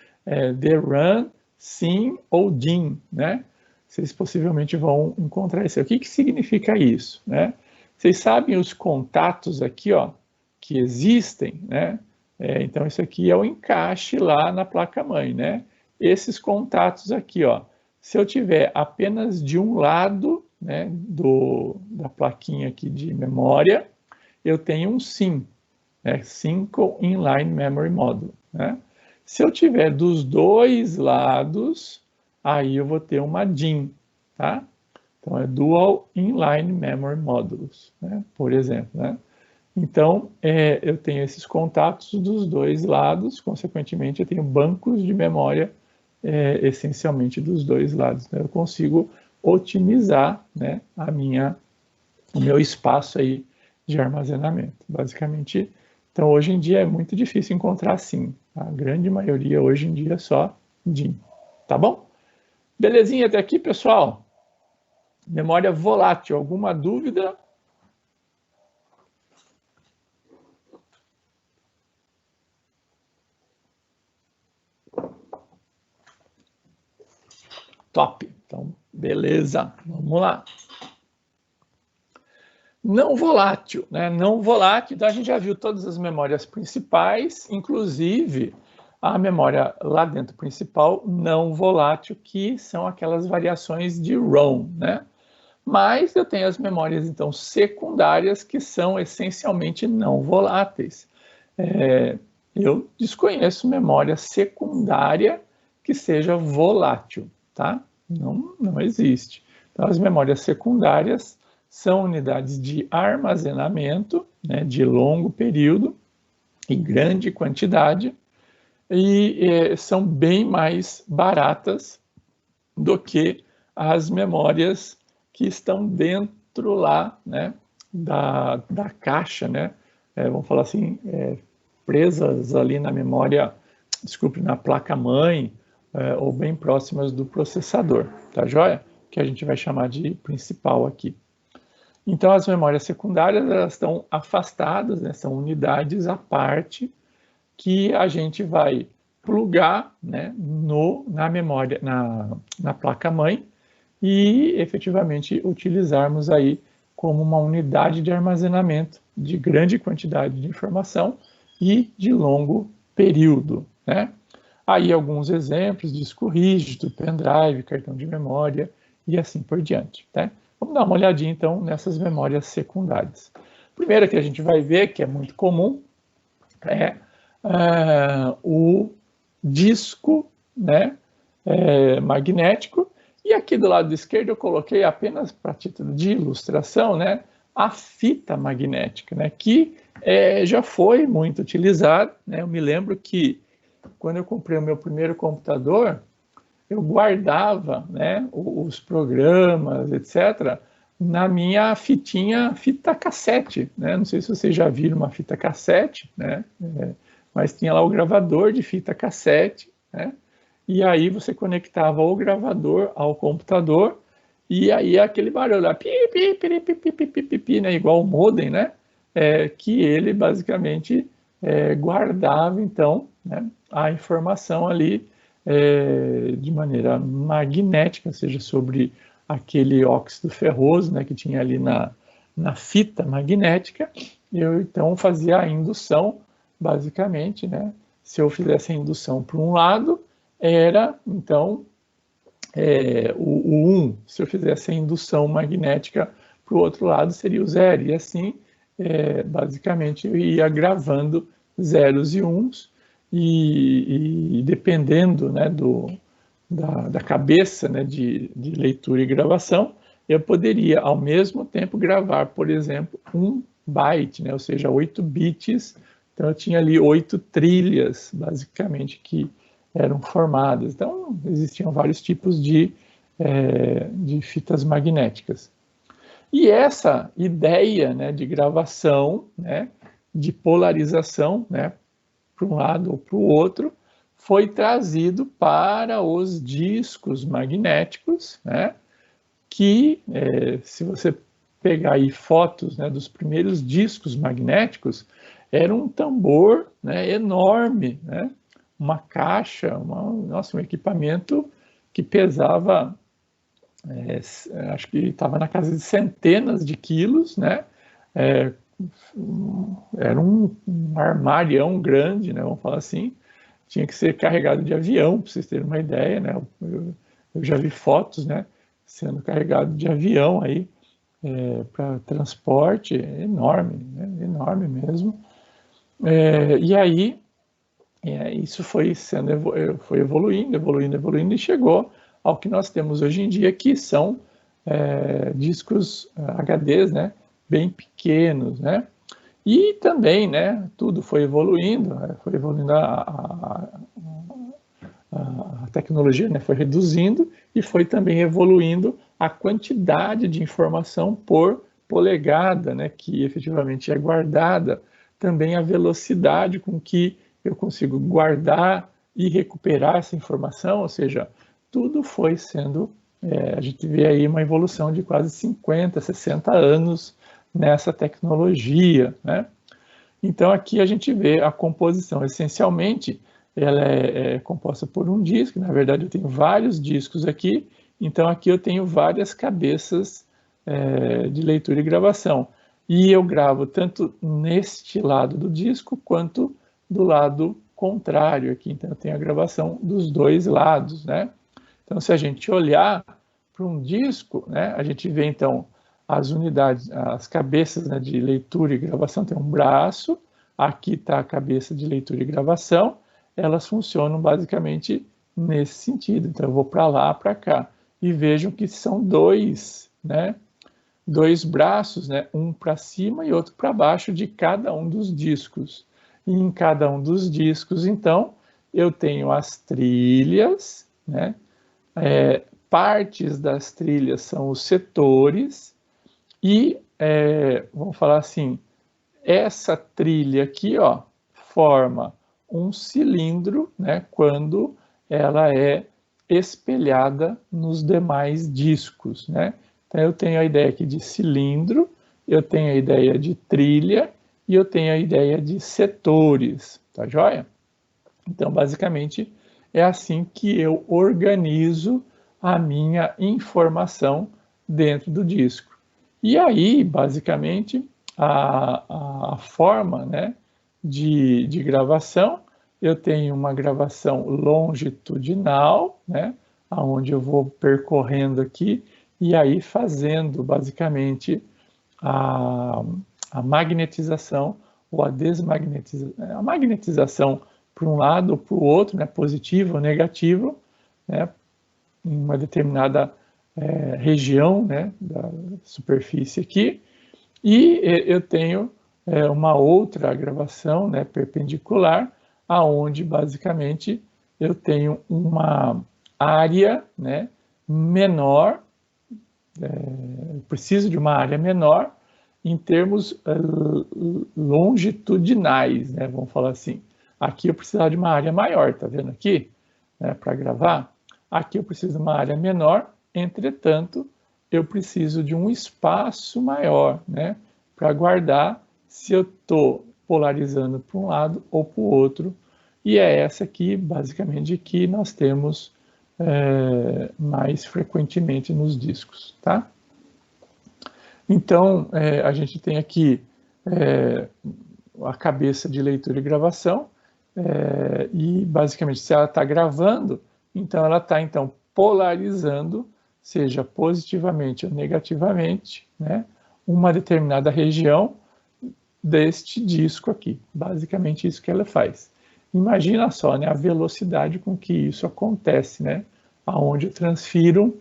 DRAM, SIM ou DIMM, né? Vocês possivelmente vão encontrar isso. O que significa isso, né? Vocês sabem os contatos aqui, ó, que existem, né? Então, isso aqui é o encaixe lá na placa-mãe, né? Esses contatos aqui, ó, se eu tiver apenas de um lado, né, da plaquinha aqui de memória, eu tenho um SIM, né, Single Inline Memory Module, né? Se eu tiver dos dois lados, aí eu vou ter uma DIMM, tá? Então, é Dual Inline Memory Modules, né, por exemplo, né? Então, eu tenho esses contatos dos dois lados, consequentemente, eu tenho bancos de memória essencialmente dos dois lados, né? Eu consigo otimizar, né, o meu espaço aí de armazenamento, basicamente. Então, hoje em dia é muito difícil encontrar SIM. A grande maioria hoje em dia é só DIMM, tá bom? Belezinha até aqui, pessoal? Memória volátil, alguma dúvida? Top. Então, beleza. Vamos lá. Não volátil, né? Não volátil, então a gente já viu todas as memórias principais, inclusive a memória lá dentro principal não volátil, que são aquelas variações de ROM, né? Mas eu tenho as memórias, então, secundárias, que são essencialmente não voláteis. Eu desconheço memória secundária que seja volátil, tá? Não existe. Então, as memórias secundárias são unidades de armazenamento, né, de longo período e grande quantidade, e são bem mais baratas do que as memórias que estão dentro lá, né, da caixa, né, vamos falar assim, presas ali na memória, desculpe, na placa-mãe, ou bem próximas do processador, tá joia? Que a gente vai chamar de principal aqui. Então, as memórias secundárias, elas estão afastadas, né, são unidades à parte que a gente vai plugar, né, na memória, na placa-mãe, e efetivamente utilizarmos aí como uma unidade de armazenamento de grande quantidade de informação e de longo período, né? Aí alguns exemplos, disco rígido, pendrive, cartão de memória e assim por diante, tá? Vamos dar uma olhadinha então nessas memórias secundárias. A primeira que a gente vai ver, que é muito comum, é o disco, né, magnético, E aqui do lado esquerdo eu coloquei apenas para título de ilustração, né, a fita magnética, né, que já foi muito utilizada, né. Eu me lembro que quando eu comprei o meu primeiro computador, eu guardava, né, os programas, etc., na minha fita cassete, né? Não sei se vocês já viram uma fita cassete, né? Mas tinha lá o gravador de fita cassete, né? E aí você conectava o gravador ao computador e aí aquele barulho lá, pi, pi, pi, pi, pi, pi, pi, pi, pi, né? Igual o modem, né? Que ele basicamente guardava então, né, a informação ali de maneira magnética, ou seja, sobre aquele óxido ferroso, né, que tinha ali na fita magnética. Eu então fazia a indução, basicamente, né? Se eu fizesse a indução para um lado, era então o 1. Se eu fizesse a indução magnética para o outro lado, seria o 0. E assim, basicamente, eu ia gravando zeros e uns, e dependendo, né, da cabeça, né, de leitura e gravação, eu poderia, ao mesmo tempo, gravar, por exemplo, 1 byte, né, ou seja, 8 bits. Então, eu tinha ali 8 trilhas, basicamente, que eram formadas. Então, existiam vários tipos de fitas magnéticas. E essa ideia, né, de gravação, né, de polarização, né, para um lado ou para o outro, foi trazido para os discos magnéticos, né, que, se você pegar aí fotos, né, dos primeiros discos magnéticos, era um tambor, né, enorme, né, uma caixa, um equipamento que pesava, acho que estava na casa de centenas de quilos, né, era um armarião grande, né, vamos falar assim. Tinha que ser carregado de avião, para vocês terem uma ideia, né? Eu já vi fotos, né, sendo carregado de avião aí para transporte, enorme, né? Enorme mesmo. E aí isso foi evoluindo, evoluindo, evoluindo, e chegou ao que nós temos hoje em dia, que são discos HDs, né, bem pequenos, né? E também, né, tudo foi evoluindo a tecnologia, né, foi reduzindo, e foi também evoluindo a quantidade de informação por polegada, né, que efetivamente é guardada, também a velocidade com que eu consigo guardar e recuperar essa informação, ou seja, tudo foi sendo, a gente vê aí uma evolução de quase 50, 60 anos nessa tecnologia, né? Então aqui a gente vê a composição, essencialmente ela é composta por um disco. Na verdade eu tenho vários discos aqui, então aqui eu tenho várias cabeças de leitura e gravação, e eu gravo tanto neste lado do disco quanto do lado contrário aqui, então eu tenho a gravação dos dois lados, né? Então se a gente olhar para um disco, né, a gente vê então as unidades, as cabeças, né, de leitura e gravação. Tem um braço, aqui está a cabeça de leitura e gravação, elas funcionam basicamente nesse sentido. Então eu vou para lá, para cá, e vejam que são dois, né, dois braços, né, um para cima e outro para baixo de cada um dos discos. E em cada um dos discos, então, eu tenho as trilhas, né, partes das trilhas são os setores, e vamos falar assim, essa trilha aqui, ó, forma um cilindro, né, quando ela é espelhada nos demais discos, né? Então eu tenho a ideia aqui de cilindro, eu tenho a ideia de trilha e eu tenho a ideia de setores, tá joia? Então basicamente é assim que eu organizo a minha informação dentro do disco. E aí, basicamente, a forma, né, de gravação, eu tenho uma gravação longitudinal, né, onde eu vou percorrendo aqui, e aí fazendo, basicamente, a magnetização ou a desmagnetização, a magnetização para um lado ou para o outro, né, positivo ou negativo, né, em uma determinada região, né, da superfície aqui, e eu tenho uma outra gravação, né, perpendicular, aonde basicamente eu tenho uma área, né, menor, preciso de uma área menor em termos longitudinais, né, vamos falar assim. Aqui eu precisava de uma área maior, tá vendo aqui? Para gravar. Aqui eu preciso de uma área menor, entretanto, eu preciso de um espaço maior, né, para guardar se eu estou polarizando para um lado ou para o outro. E é essa aqui, basicamente, que nós temos mais frequentemente nos discos, tá? Então, a gente tem aqui a cabeça de leitura e gravação, e basicamente, se ela está gravando, então ela está polarizando, seja positivamente ou negativamente, né, uma determinada região deste disco aqui. Basicamente isso que ela faz. Imagina só, né, a velocidade com que isso acontece, né, aonde eu transfiro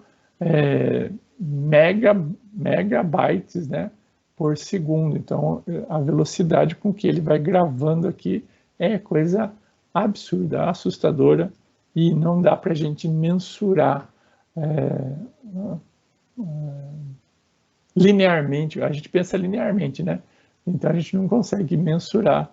megabytes, né, por segundo. Então, a velocidade com que ele vai gravando aqui é coisa absurda, assustadora, e não dá para a gente mensurar linearmente. A gente pensa linearmente, né? Então, a gente não consegue mensurar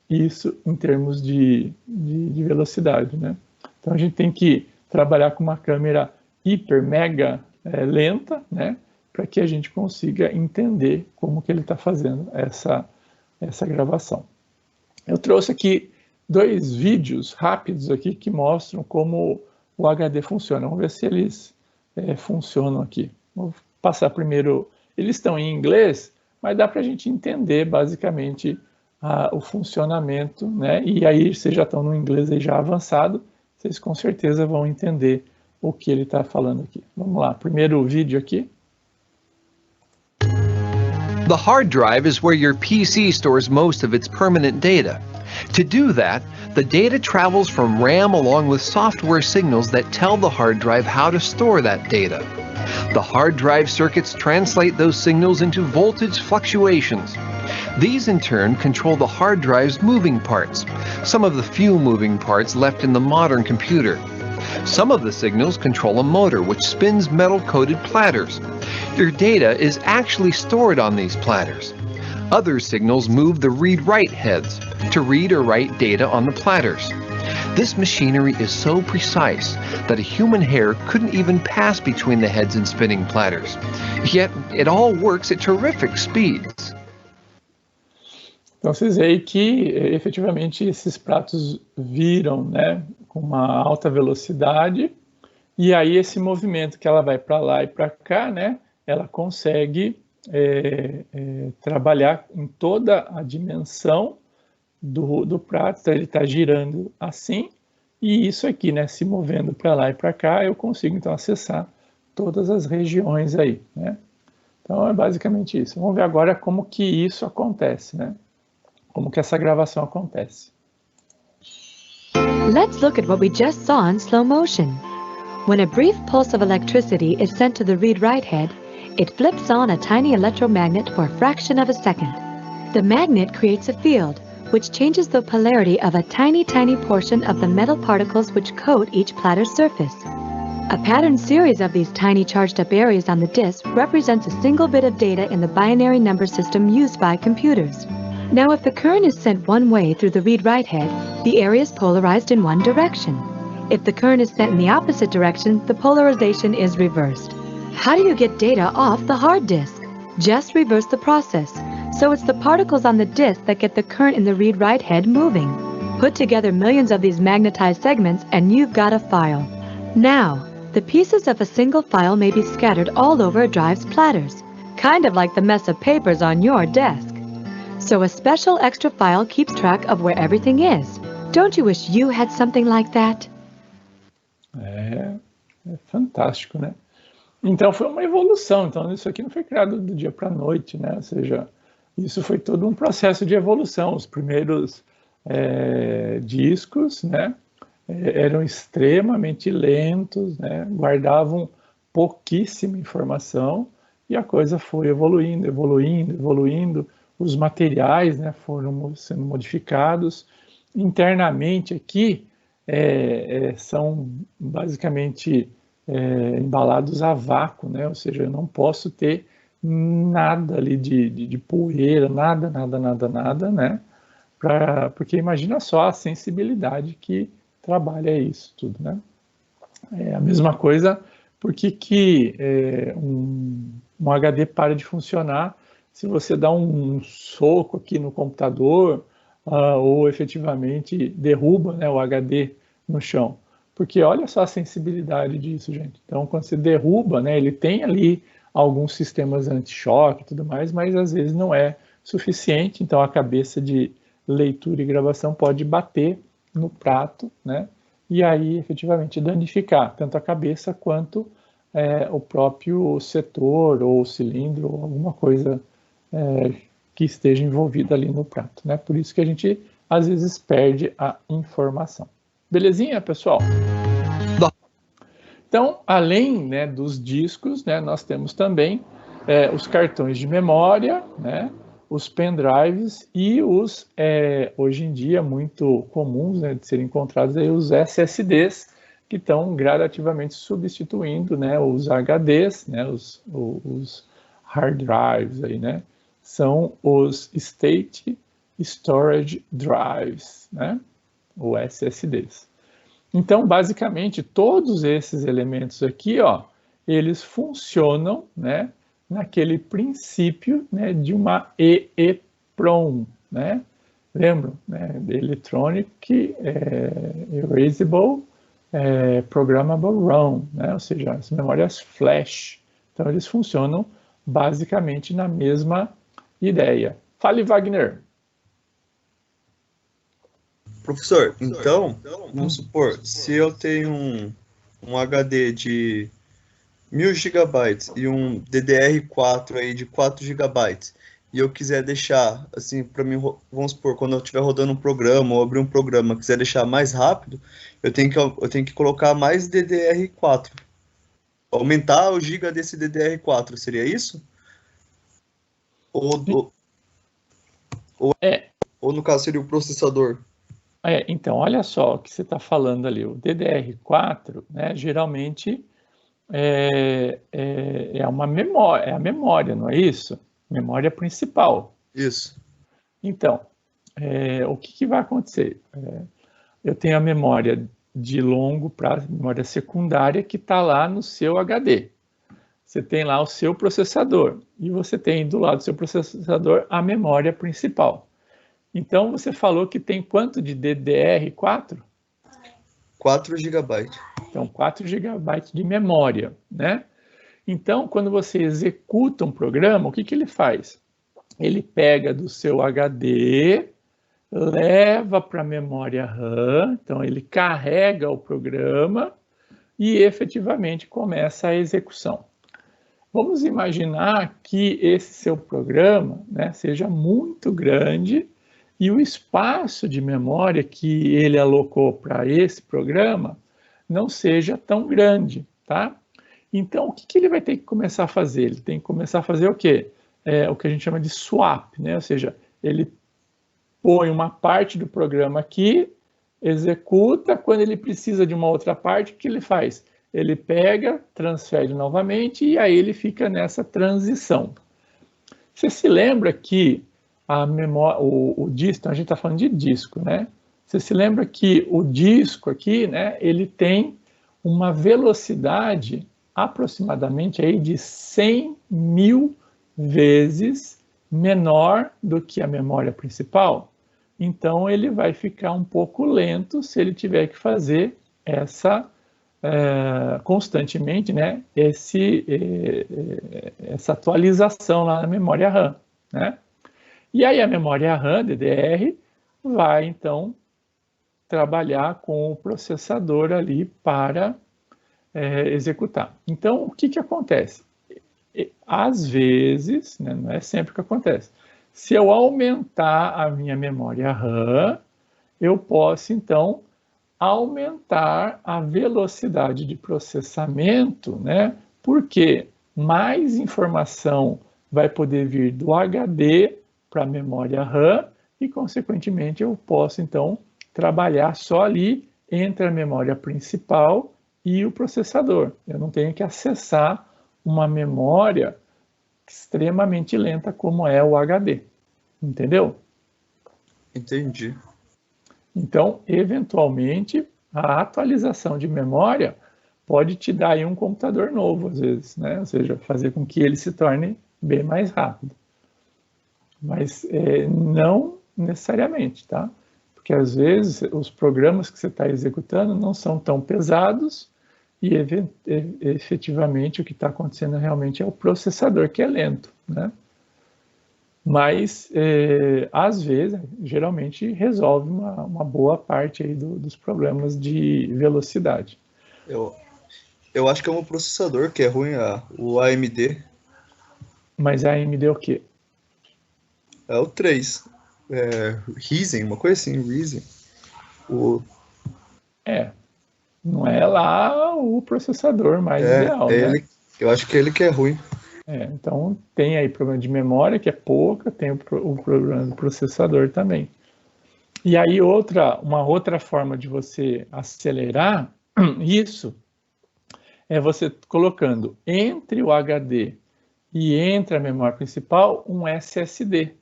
isso em termos de velocidade, né? Então, a gente tem que trabalhar com uma câmera hiper, mega lenta, né? Para que a gente consiga entender como que ele está fazendo essa gravação. Eu trouxe aqui 2 vídeos rápidos aqui que mostram como o HD funciona. Vamos ver se eles funcionam aqui. Vou passar primeiro. Eles estão em inglês, mas dá para a gente entender basicamente o funcionamento, né? E aí vocês já estão no inglês aí já avançado, vocês com certeza vão entender o que ele está falando aqui. Vamos lá, primeiro vídeo aqui. The hard drive is where your PC stores most of its permanent data. To do that, the data travels from RAM along with software signals that tell the hard drive how to store that data. The hard drive circuits translate those signals into voltage fluctuations. These in turn control the hard drive's moving parts, some of the few moving parts left in the modern computer. Some of the signals control a motor which spins metal-coated platters. Your data is actually stored on these platters. Other signals move the read-write heads to read or write data on the platters. This machinery is so precise that a human hair couldn't even pass between the heads and spinning platters. Yet it all works at terrific speeds. Então vocês veem que efetivamente esses pratos viram, né, com uma alta velocidade, e aí esse movimento que ela vai para lá e para cá, né, ela consegue trabalhar em toda a dimensão do prato. Então ele está girando assim, e isso aqui, né, se movendo para lá e para cá, eu consigo então acessar todas as regiões aí, né? Então é basicamente isso. Vamos ver agora como que isso acontece, né? Como que essa gravação acontece. Let's look at what we just saw in slow motion. When a brief pulse of electricity is sent to the read-write head, it flips on a tiny electromagnet for a fraction of a second. The magnet creates a field, which changes the polarity of a tiny portion of the metal particles which coat each platter's surface. A patterned series of these tiny charged-up areas on the disk represents a single bit of data in the binary number system used by computers. Now, if the current is sent one way through the read-write head, the area is polarized in one direction. If the current is sent in the opposite direction, the polarization is reversed. How do you get data off the hard disk? Just reverse the process. So it's the particles on the disk that get the current in the read-write head moving. Put together millions of these magnetized segments and you've got a file. Now, the pieces of a single file may be scattered all over a drive's platters, kind of like the mess of papers on your desk. So a special extra file keeps track of where everything is. Don't you wish you had something like that? É fantástico, né? Então foi uma evolução. Então isso aqui não foi criado do dia para a noite, né? Ou seja, isso foi todo um processo de evolução. Os primeiros discos, né, eram extremamente lentos, né? Guardavam pouquíssima informação, e a coisa foi evoluindo, evoluindo, evoluindo, os materiais, né, foram sendo modificados. Internamente aqui, são basicamente embalados a vácuo, né, ou seja, eu não posso ter nada ali de poeira, nada, né, porque imagina só a sensibilidade que trabalha isso tudo, né. É a mesma coisa, por que um HD para de funcionar se você dá um soco aqui no computador ou efetivamente derruba, né, o HD no chão? Porque olha só a sensibilidade disso, gente. Então, quando você derruba, né, ele tem ali alguns sistemas anti-choque e tudo mais, mas às vezes não é suficiente, então a cabeça de leitura e gravação pode bater no prato, né, e aí efetivamente danificar tanto a cabeça quanto o próprio setor ou cilindro ou alguma coisa que esteja envolvida ali no prato, né? Por isso que a gente às vezes perde a informação. Belezinha, pessoal? Então, além, né, dos discos, né, nós temos também os cartões de memória, né, os pendrives e os, hoje em dia, muito comuns, né, de serem encontrados aí, os SSDs, que estão gradativamente substituindo, né, os HDs, né, os hard drives, aí, né, são os State Storage Drives, né, ou SSDs. Então, basicamente, todos esses elementos aqui, ó, eles funcionam, né, naquele princípio, né, de uma EEPROM, né? Lembram, né? Electronic Erasable Programmable ROM, né? Ou seja, as memórias flash. Então, eles funcionam basicamente na mesma ideia. Fale, Wagner. Professor, então, vamos supor, se eu tenho um HD de 1000 GB e um DDR4 aí de 4 GB, e eu quiser deixar, assim, para mim, vamos supor, quando eu estiver rodando um programa ou abrir um programa, quiser deixar mais rápido, eu tenho que colocar mais DDR4. Aumentar o giga desse DDR4, seria isso? Ou no caso seria o processador? Então, olha só o que você está falando ali. O DDR4, né, geralmente é uma memória, é a memória, não é isso? Memória principal. Isso. Então, o que vai acontecer? Eu tenho a memória de longo prazo, memória secundária, que está lá no seu HD. Você tem lá o seu processador, e você tem do lado do seu processador a memória principal. Então, você falou que tem quanto de DDR4? 4 GB. Então, 4 GB de memória, né? Então, quando você executa um programa, o que ele faz? Ele pega do seu HD, leva para a memória RAM, então ele carrega o programa e efetivamente começa a execução. Vamos imaginar que esse seu programa, né, seja muito grande e o espaço de memória que ele alocou para esse programa não seja tão grande, tá? Então, o que ele vai ter que começar a fazer? Ele tem que começar a fazer o quê? O que a gente chama de swap, né? Ou seja, ele põe uma parte do programa aqui, executa, quando ele precisa de uma outra parte, o que ele faz? Ele pega, transfere novamente e aí ele fica nessa transição. Você se lembra que a memória, o disco, a gente está falando de disco, né? Você se lembra que o disco aqui, né, ele tem uma velocidade aproximadamente aí de 100.000 vezes menor do que a memória principal. Então, ele vai ficar um pouco lento se ele tiver que fazer essa constantemente, né, essa atualização lá na memória RAM, né? E aí a memória RAM, DDR, vai então trabalhar com o processador ali para executar. Então, o que acontece? Às vezes, né, não é sempre que acontece, se eu aumentar a minha memória RAM, eu posso então aumentar a velocidade de processamento, né, porque mais informação vai poder vir do HD para a memória RAM e, consequentemente, eu posso, então, trabalhar só ali entre a memória principal e o processador. Eu não tenho que acessar uma memória extremamente lenta como é o HD. Entendeu? Entendi. Então, eventualmente, a atualização de memória pode te dar aí um computador novo, às vezes, né? Ou seja, fazer com que ele se torne bem mais rápido. Mas não necessariamente, tá? Porque às vezes os programas que você está executando não são tão pesados e efetivamente o que está acontecendo realmente é o processador que é lento, né? Mas às vezes, geralmente resolve uma boa parte aí dos problemas de velocidade. Eu acho que é um processador que é ruim, o AMD. Mas a AMD é o quê? É o 3. Ryzen, uma coisa assim, Ryzen. Não é lá o processador mais ideal, né? Eu acho que é ele que é ruim. Então tem aí problema de memória, que é pouca, tem o problema do processador também. E aí uma outra forma de você acelerar isso é você colocando entre o HD e entre a memória principal um SSD.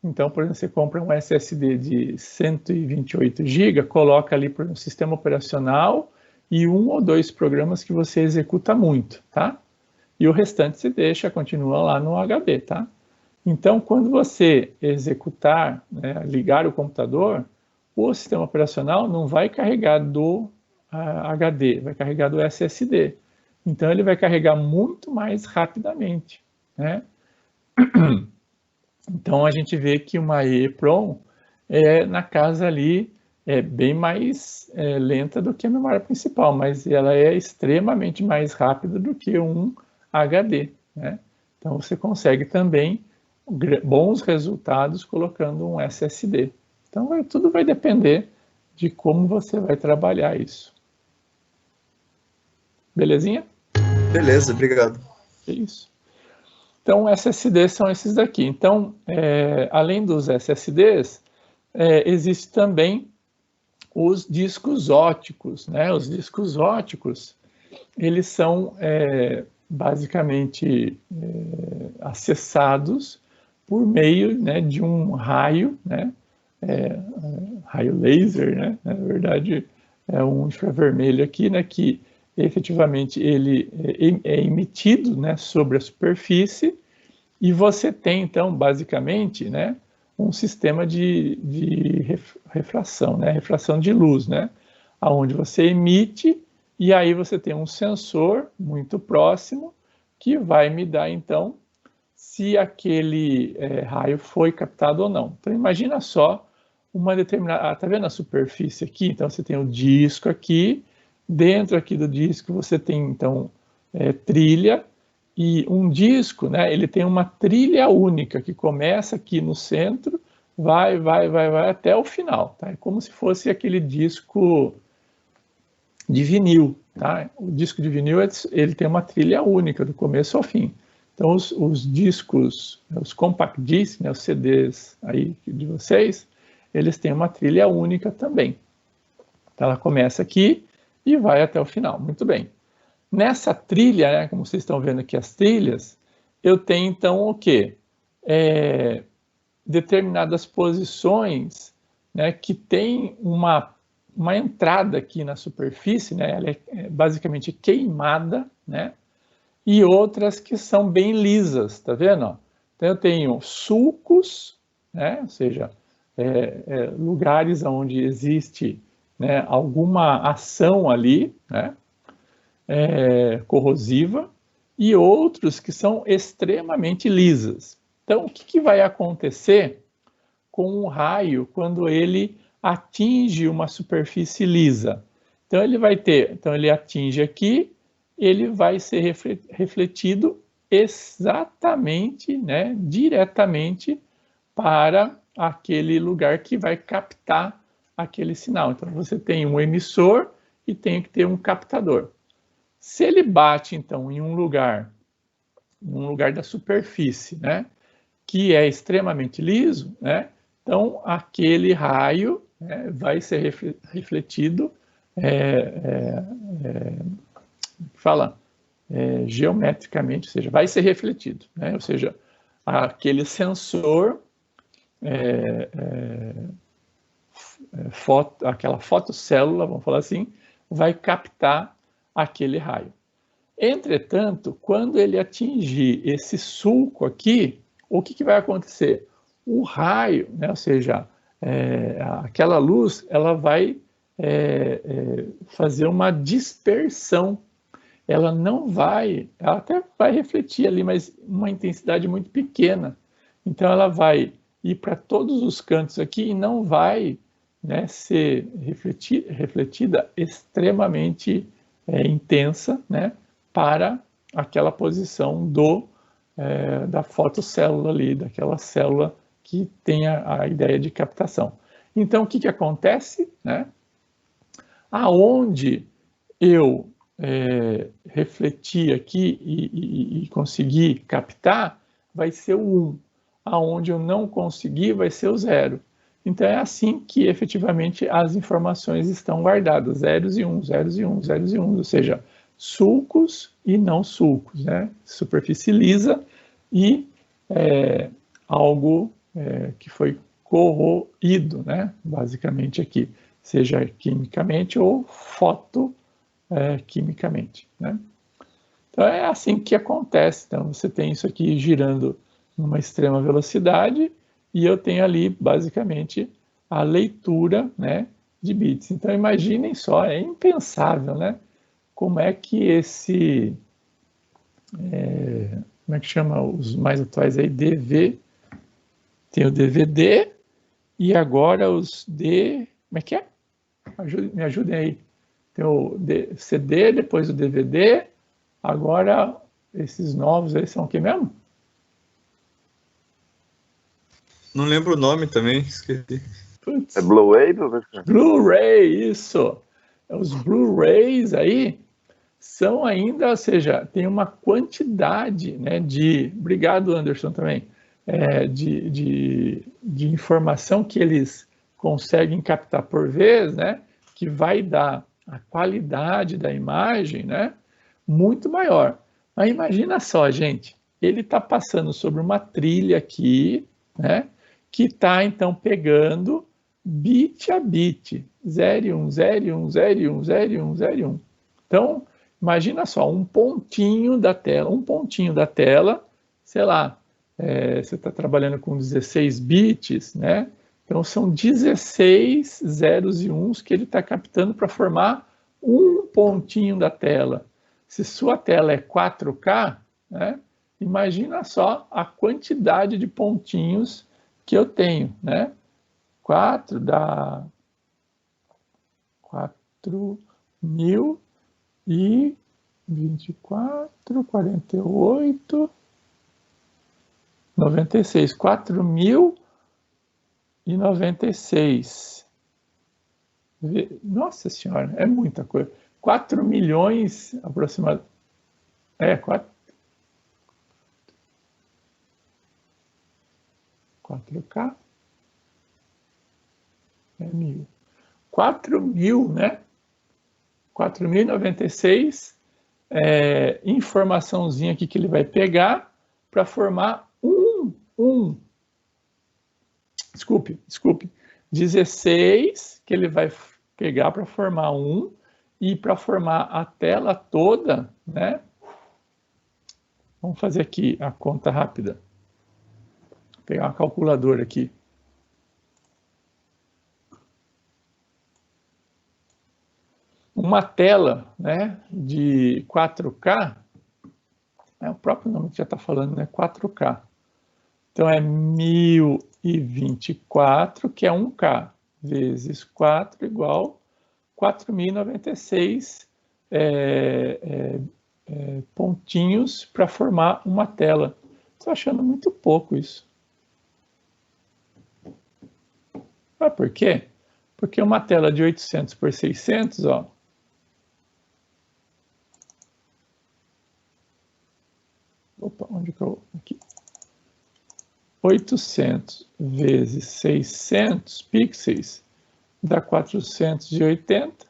Então, por exemplo, você compra um SSD de 128 GB, coloca ali por um sistema operacional e 1 ou 2 programas que você executa muito, tá? E o restante você continua lá no HD, tá? Então, quando você executar, né, ligar o computador, o sistema operacional não vai carregar do HD, vai carregar do SSD. Então, ele vai carregar muito mais rapidamente, né? Então, a gente vê que uma EEPROM na casa ali é bem mais lenta do que a memória principal, mas ela é extremamente mais rápida do que um HD, né? Então, você consegue também bons resultados colocando um SSD. Então, tudo vai depender de como você vai trabalhar isso. Belezinha? Beleza, obrigado. É isso. Então, SSDs são esses daqui. Então, além dos SSDs, existe também os discos óticos, né? Os discos óticos, eles são basicamente acessados por meio, né, de um raio, né? Raio laser, né? Na verdade, é um infravermelho aqui, né? Que efetivamente ele é emitido, né, sobre a superfície, e você tem, então, basicamente, né, um sistema de refração, né, refração de luz, né, onde você emite e aí você tem um sensor muito próximo que vai me dar, então, se aquele raio foi captado ou não. Então, imagina só uma determinada... tá vendo a superfície aqui? Então, você tem o disco aqui, dentro aqui do disco você tem, então, trilha, e um disco, né, ele tem uma trilha única que começa aqui no centro, vai até o final, tá? É como se fosse aquele disco de vinil, tá? O disco de vinil, ele tem uma trilha única do começo ao fim. Então, os discos, os compact discs, né, os CDs aí de vocês, eles têm uma trilha única também. Então, ela começa aqui e vai até o final. Muito bem. Nessa trilha, né, como vocês estão vendo aqui as trilhas, eu tenho então o quê? Determinadas posições, né, que tem uma entrada aqui na superfície, né, ela é basicamente queimada, né, e outras que são bem lisas, tá vendo? Então eu tenho sulcos, né, ou seja, lugares onde existe, né, alguma ação ali, né, corrosiva, e outros que são extremamente lisas. Então, o que vai acontecer com o raio quando ele atinge uma superfície lisa? Então, ele atinge aqui, ele vai ser refletido exatamente, né, diretamente para aquele lugar que vai captar aquele sinal. Então, você tem um emissor e tem que ter um captador. Se ele bate, então, em um lugar da superfície, né, que é extremamente liso, né, então aquele raio, né, vai ser refletido, geometricamente, ou seja, vai ser refletido, né, ou seja, aquele sensor, aquela fotocélula, vamos falar assim, vai captar aquele raio. Entretanto, quando ele atingir esse sulco aqui, o que vai acontecer? O raio, né, ou seja, aquela luz, ela vai fazer uma dispersão. Ela não vai, ela até vai refletir ali, mas uma intensidade muito pequena. Então ela vai ir para todos os cantos aqui e não vai, né, ser refletida extremamente intensa, né, para aquela posição da fotocélula ali, daquela célula que tem a ideia de captação. Então, o que acontece, né? Aonde eu refletir aqui e conseguir captar, vai ser o 1. Aonde eu não conseguir, vai ser o 0. Então, é assim que, efetivamente, as informações estão guardadas, zeros e 1, zeros e 1, zeros e 1, ou seja, sulcos e não sulcos, né? Superfície lisa e algo que foi corroído, né? Basicamente aqui, seja quimicamente ou fotoquimicamente, né? Então é assim que acontece. Então você tem isso aqui girando numa extrema velocidade e eu tenho ali basicamente a leitura, né, de bits. Então imaginem só, é impensável, né? Como é que como é que chama os mais atuais aí? Tem o DVD e agora os como é que é? Me ajudem aí. Tem o CD, depois o DVD, agora esses novos aí são o que mesmo? Não lembro o nome também, esqueci. É Blu-ray, professor? Blu-ray, isso. Os Blu-rays aí são ainda, ou seja, tem uma quantidade, né, obrigado Anderson também, de informação que eles conseguem captar por vez, né, que vai dar a qualidade da imagem, né, muito maior. Mas imagina só, gente, ele está passando sobre uma trilha aqui, né, que está então pegando bit a bit, 0 e 1, 0 e 1, 0 e 1, 0 e 1, 0 e 1. Então, imagina só, um pontinho da tela, sei lá, você está trabalhando com 16 bits, né? Então são 16 zeros e uns que ele está captando para formar um pontinho da tela. Se sua tela é 4K, né? Imagina só a quantidade de pontinhos que eu tenho, né? 4 dá 4.000 e 24, 48, 96, 4.096. Nossa Senhora, é muita coisa. 4 milhões aproximadamente. 4K é 1.000. 4.000, né? 4.096 informaçãozinha aqui que ele vai pegar para formar desculpe, 16 que ele vai pegar para formar e para formar a tela toda, né? Vamos fazer aqui a conta rápida. Vou pegar uma calculadora aqui. Uma tela, né, de 4K, o próprio nome que já está falando, né, 4K. Então é 1024, que é 1K, vezes 4 igual 4.096 pontinhos para formar uma tela. Estou achando muito pouco isso. Sabe por quê? Porque uma tela de 800 por 600, ó, 800 vezes 600 pixels dá 480.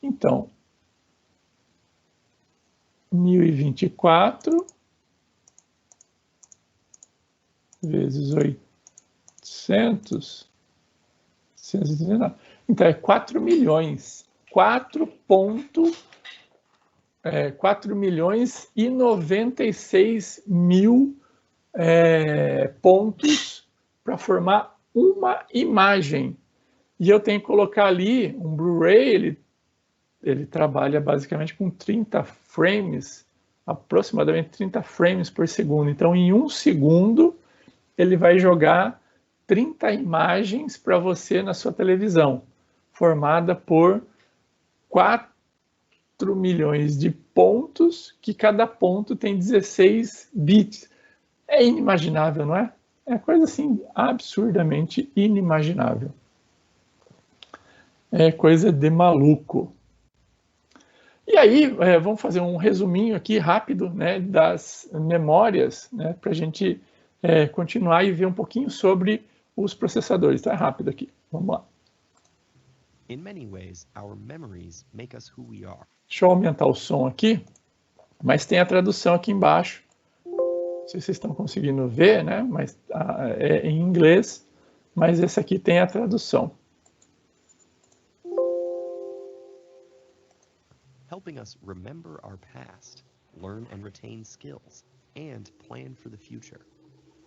Então, 1024 vezes 800, 139. Então, é 4 milhões. 4 milhões e 96 mil pontos para formar uma imagem. E eu tenho que colocar ali um Blu-ray, ele trabalha basicamente com 30 frames, aproximadamente 30 frames por segundo. Então, em 1 segundo, ele vai jogar 30 imagens para você na sua televisão, formada por 4 milhões de pontos, que cada ponto tem 16 bits. É inimaginável, não é? É coisa assim absurdamente inimaginável. É coisa de maluco. E aí, vamos fazer um resuminho aqui rápido, né, das memórias, né, para a gente continuar e ver um pouquinho sobre os processadores. Então é rápido aqui. Vamos lá. In many ways, our memories make us who we are. Deixa eu aumentar o som aqui, mas tem a tradução aqui embaixo. Não sei se vocês estão conseguindo ver, né? Mas é em inglês, mas esse aqui tem a tradução. Helping us remember our past, learn and retain skills, and plan for the future.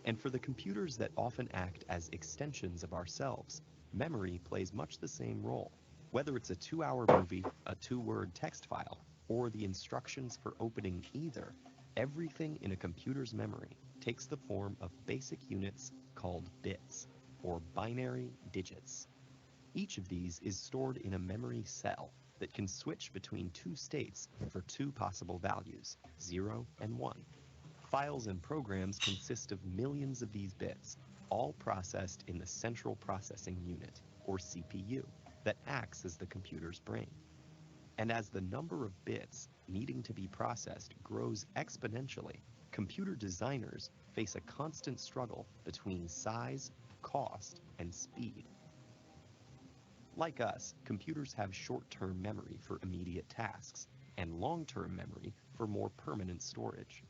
And for the computers that often act as extensions of ourselves, memory plays much the same role. Whether it's a 2-hour movie, a 2-word text file, or the instructions for opening either, everything in a computer's memory takes the form of basic units called bits, or binary digits. Each of these is stored in a memory cell that can switch between 2 states for 2 possible values, 0 and 1. Files and programs consist of millions of these bits, all processed in the Central Processing Unit, or CPU, that acts as the computer's brain. And as the number of bits needing to be processed grows exponentially, computer designers face a constant struggle between size, cost, and speed. Like us, computers have short-term memory for immediate tasks and long-term memory for more permanent storage.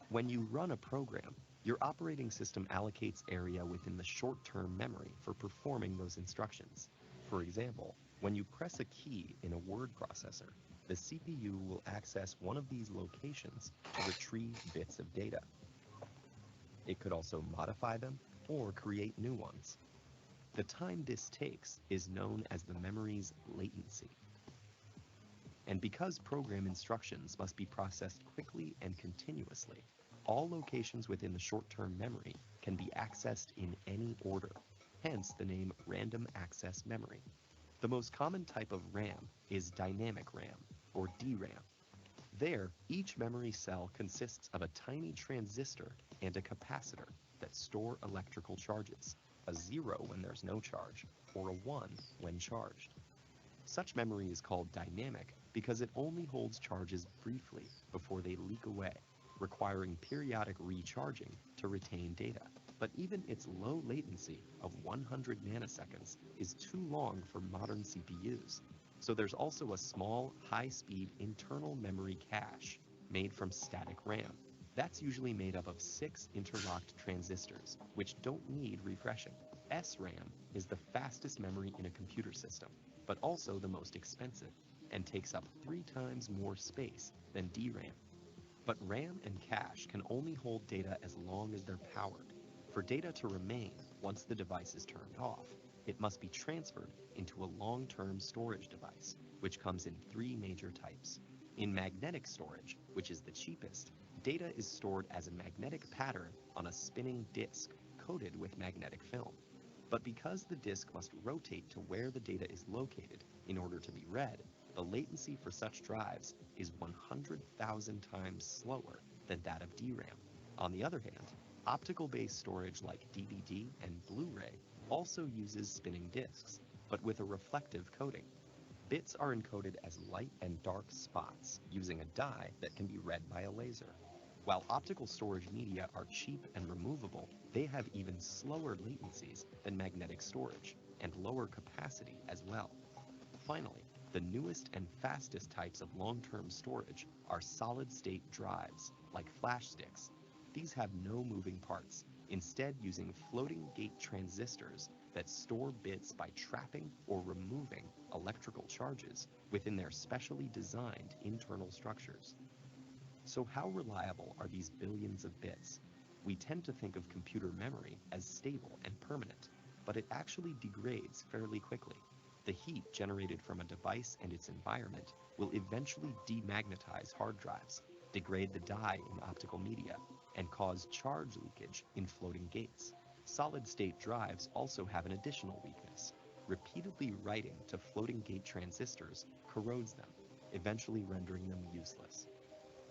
When you run a program, your operating system allocates area within the short-term memory for performing those instructions. For example, when you press a key in a word processor, the CPU will access one of these locations to retrieve bits of data. It could also modify them or create new ones. The time this takes is known as the memory's latency. And because program instructions must be processed quickly and continuously, all locations within the short-term memory can be accessed in any order, hence the name random access memory. The most common type of RAM is dynamic RAM, or DRAM. There, each memory cell consists of a tiny transistor and a capacitor that store electrical charges, a 0 when there's no charge, or a 1 when charged. Such memory is called dynamic because it only holds charges briefly before they leak away, requiring periodic recharging to retain data. But even its low latency of 100 nanoseconds is too long for modern CPUs. So there's also a small, high-speed internal memory cache made from static RAM. That's usually made up of 6 interlocked transistors, which don't need refreshing. SRAM is the fastest memory in a computer system, but also the most expensive, and takes up 3 times more space than DRAM. But RAM and cache can only hold data as long as they're powered. For data to remain once the device is turned off, it must be transferred into a long-term storage device, which comes in 3 major types. In magnetic storage, which is the cheapest, data is stored as a magnetic pattern on a spinning disk coated with magnetic film. But because the disk must rotate to where the data is located in order to be read, the latency for such drives is 100,000 times slower than that of DRAM. On the other hand, optical-based storage like DVD and Blu-ray also uses spinning disks, but with a reflective coating. Bits are encoded as light and dark spots using a dye that can be read by a laser. While optical storage media are cheap and removable, they have even slower latencies than magnetic storage and lower capacity as well. Finally, the newest and fastest types of long-term storage are solid-state drives, like flash sticks. These have no moving parts, instead using floating gate transistors that store bits by trapping or removing electrical charges within their specially designed internal structures. So how reliable are these billions of bits? We tend to think of computer memory as stable and permanent, but it actually degrades fairly quickly. The heat generated from a device and its environment will eventually demagnetize hard drives, degrade the dye in optical media, and cause charge leakage in floating gates. Solid-state drives also have an additional weakness. Repeatedly writing to floating gate transistors corrodes them, eventually rendering them useless.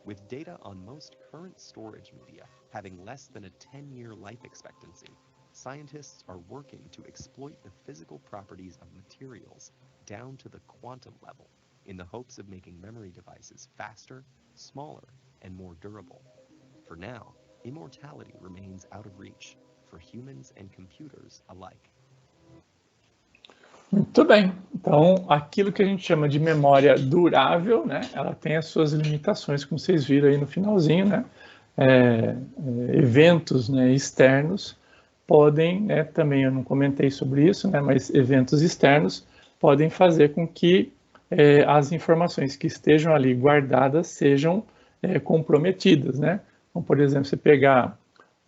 With data on most current storage media having less than a 10-year life expectancy, scientists are working to exploit the physical properties of materials down to the quantum level in the hopes of making memory devices faster, smaller, and more durable. For now, immortality remains out of reach for humans and computers alike. Muito bem. Então, aquilo que a gente chama de memória durável, né, ela tem as suas limitações, como vocês viram aí no finalzinho, né, eventos, né, externos podem, né, também eu não comentei sobre isso, né, mas eventos externos podem fazer com que as informações que estejam ali guardadas sejam comprometidas, né. Então, por exemplo, você pegar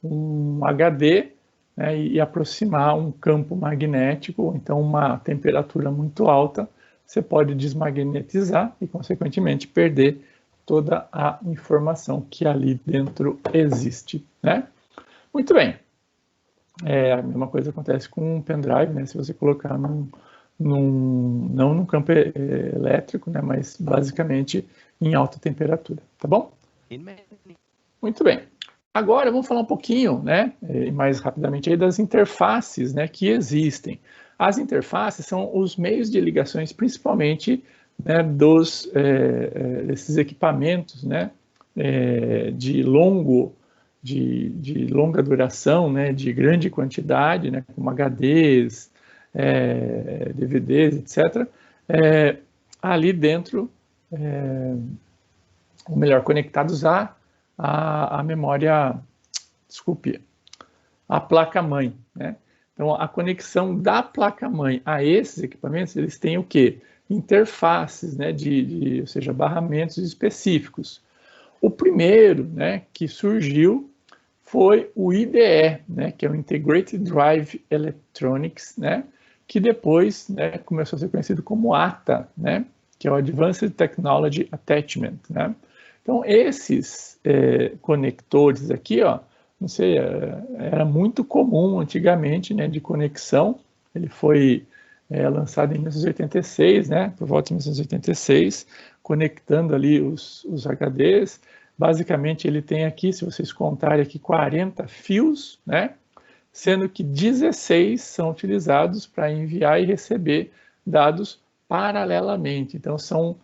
um HD, né, e aproximar um campo magnético, ou então uma temperatura muito alta, você pode desmagnetizar e, consequentemente, perder toda a informação que ali dentro existe, né? Muito bem. A mesma coisa acontece com um pendrive, né? Se você colocar não num campo elétrico, né? Mas basicamente em alta temperatura, tá bom? Muito bem. Agora vamos falar um pouquinho, né, mais rapidamente aí das interfaces, né, que existem. As interfaces são os meios de ligações, principalmente, né, desses equipamentos, né, de longa duração, né, de grande quantidade, né, como HDs, DVDs, etc. Ali dentro, ou melhor, conectados a memória, a placa-mãe, né? Então, a conexão da placa-mãe a esses equipamentos, eles têm o quê? Interfaces, né, ou seja, barramentos específicos. O primeiro, né, que surgiu foi o IDE, né, que é o Integrated Drive Electronics, né, que depois, né, começou a ser conhecido como ATA, né, que é o Advanced Technology Attachment, né? Então, esses conectores aqui, ó, não sei, era muito comum antigamente, né, de conexão. Ele foi lançado em 1986, né, por volta de 1986, conectando ali os HDs. Basicamente, ele tem aqui, se vocês contarem aqui, 40 fios, né, sendo que 16 são utilizados para enviar e receber dados paralelamente. Então, são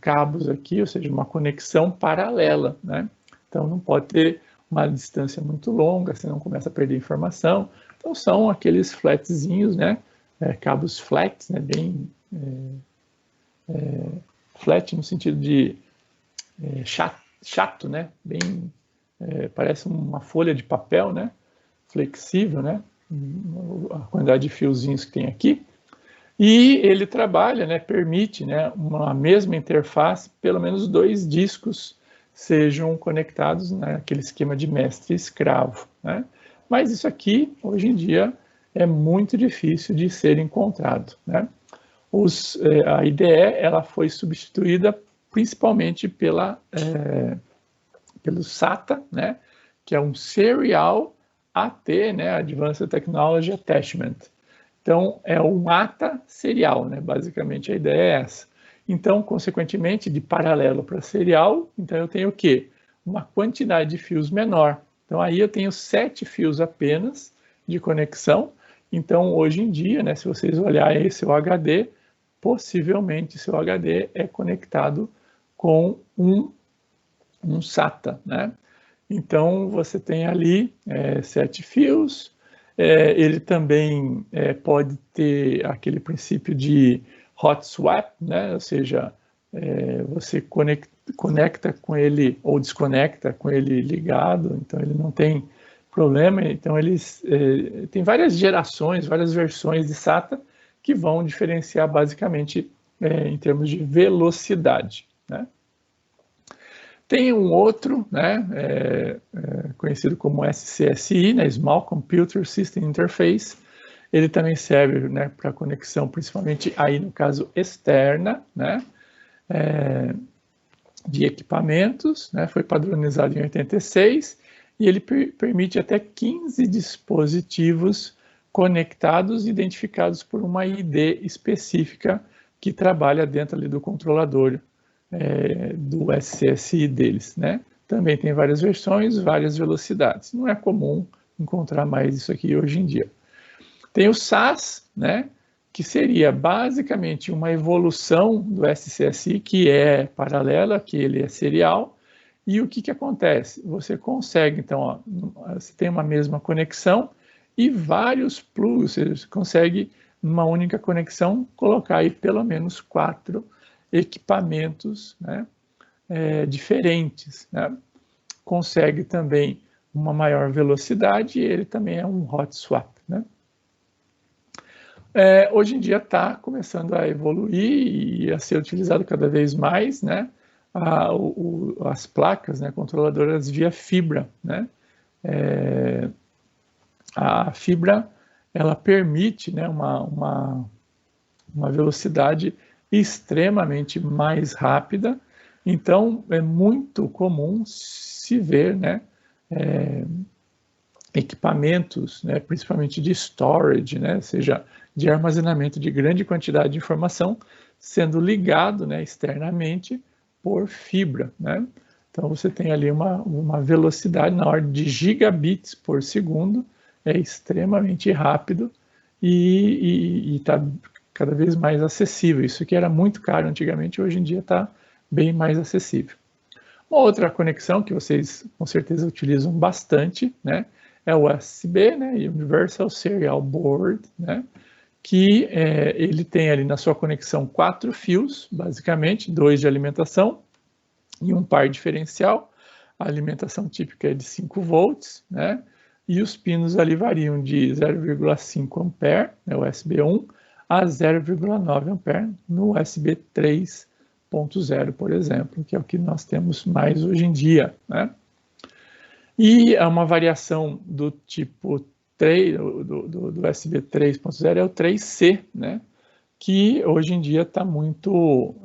cabos aqui, ou seja, uma conexão paralela, né? Então não pode ter uma distância muito longa, senão começa a perder informação. Então são aqueles flatzinhos, né? Cabos flats, né? Bem flat no sentido de chato, né? Bem parece uma folha de papel, né? Flexível, né? A quantidade de fiozinhos que tem aqui. E ele trabalha, né, permite, né, uma mesma interface, pelo menos 2 discos sejam conectados naquele esquema de mestre-escravo, né? Mas isso aqui, hoje em dia, é muito difícil de ser encontrado, né? A IDE ela foi substituída principalmente pelo SATA, né, que é um Serial AT, né, Advanced Technology Attachment. Então, é um ATA serial, né? Basicamente, a ideia é essa. Então, consequentemente, de paralelo para serial, então eu tenho o quê? Uma quantidade de fios menor. Então, aí eu tenho 7 fios apenas de conexão. Então, hoje em dia, né, se vocês olharem seu HD, possivelmente seu HD é conectado com um um SATA, né? Então, você tem ali 7 fios. Ele também pode ter aquele princípio de hot swap, né? Ou seja, você conecta com ele ou desconecta com ele ligado, então ele não tem problema. Então, eles tem várias gerações, várias versões de SATA que vão diferenciar basicamente em termos de velocidade, né? Tem um outro, né, conhecido como SCSI, né, Small Computer System Interface. Ele também serve, né, para conexão, principalmente aí no caso externa, né, de equipamentos, né, foi padronizado em 86 e ele permite até 15 dispositivos conectados, identificados por uma ID específica que trabalha dentro ali do controlador do SCSI deles, né? Também tem várias versões, várias velocidades. Não é comum encontrar mais isso aqui hoje em dia. Tem o SAS, né? Que seria basicamente uma evolução do SCSI, que é paralela, que ele é serial. E o que acontece? Você consegue, então, ó, você tem uma mesma conexão e vários plugs, você consegue, numa única conexão, colocar aí pelo menos 4 equipamentos, né, diferentes, né? Consegue também uma maior velocidade e ele também é um hot swap, né? Hoje em dia está começando a evoluir e a ser utilizado cada vez mais, né, as placas, né, controladoras via fibra, né? A fibra, ela permite, né, uma velocidade extremamente mais rápida. Então, é muito comum se ver, né, equipamentos, né, principalmente de storage, né, ou seja, de armazenamento de grande quantidade de informação, sendo ligado, né, externamente por fibra, né? Então, você tem ali uma velocidade na ordem de gigabits por segundo, é extremamente rápido e está cada vez mais acessível. Isso que era muito caro antigamente, hoje em dia está bem mais acessível. Uma outra conexão que vocês com certeza utilizam bastante, né, é o USB, né, Universal Serial Board, né, que ele tem ali na sua conexão 4 fios, basicamente, 2 de alimentação e um par diferencial. A alimentação típica é de 5 volts, né, e os pinos ali variam de 0,5 ampere, né, USB 1, a 0,9 ampere no USB 3.0, por exemplo, que é o que nós temos mais hoje em dia, né? E uma variação do tipo 3, do USB 3.0 é o 3C, né? Que hoje em dia está muito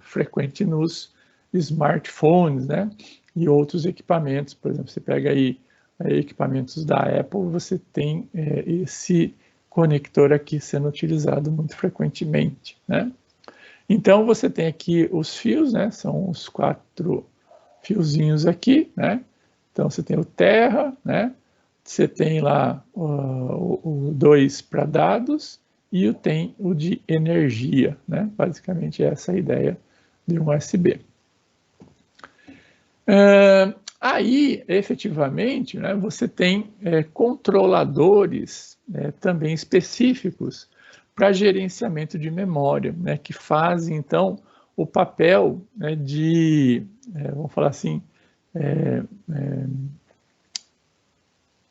frequente nos smartphones, né? E outros equipamentos. Por exemplo, você pega aí equipamentos da Apple, você tem esse conector aqui sendo utilizado muito frequentemente, né? Então, você tem aqui os fios, né? São os 4 fiozinhos aqui, né? Então, você tem o terra, né? Você tem lá o 2 para dados e tem o de energia, né? Basicamente, essa é a ideia de um USB. Aí, efetivamente, né, você tem controladores também específicos para gerenciamento de memória, né, que fazem, então, o papel, né, de, vamos falar assim,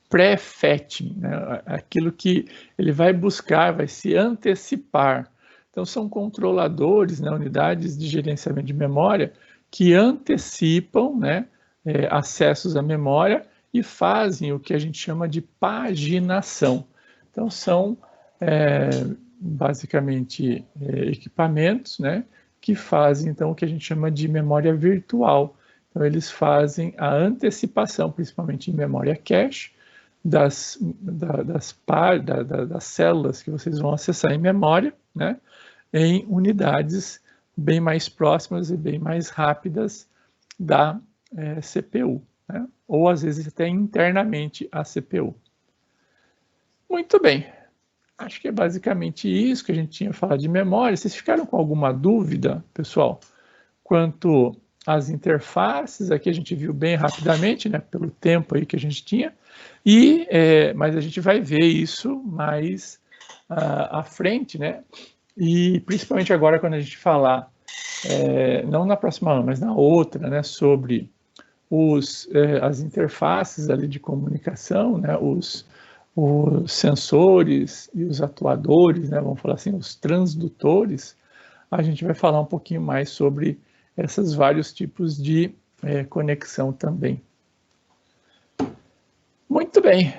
pré-fetching, né, aquilo que ele vai buscar, vai se antecipar. Então, são controladores, né, unidades de gerenciamento de memória, que antecipam, né, acessos à memória e fazem o que a gente chama de paginação. Então, são basicamente equipamentos, né, que fazem então o que a gente chama de memória virtual. Então, eles fazem a antecipação, principalmente em memória cache, das células que vocês vão acessar em memória, né, em unidades bem mais próximas e bem mais rápidas da CPU, né? Ou às vezes até internamente a CPU. Muito bem, acho que é basicamente isso que a gente tinha falado de memória. Vocês ficaram com alguma dúvida, pessoal, quanto as interfaces, aqui a gente viu bem rapidamente, né, pelo tempo aí que a gente tinha, mas a gente vai ver isso mais à frente, né, e principalmente agora quando a gente falar, não na próxima aula, mas na outra, né, sobre as interfaces ali de comunicação, né, os sensores e os atuadores, né, vamos falar assim, os transdutores, a gente vai falar um pouquinho mais sobre esses vários tipos de conexão também. Muito bem.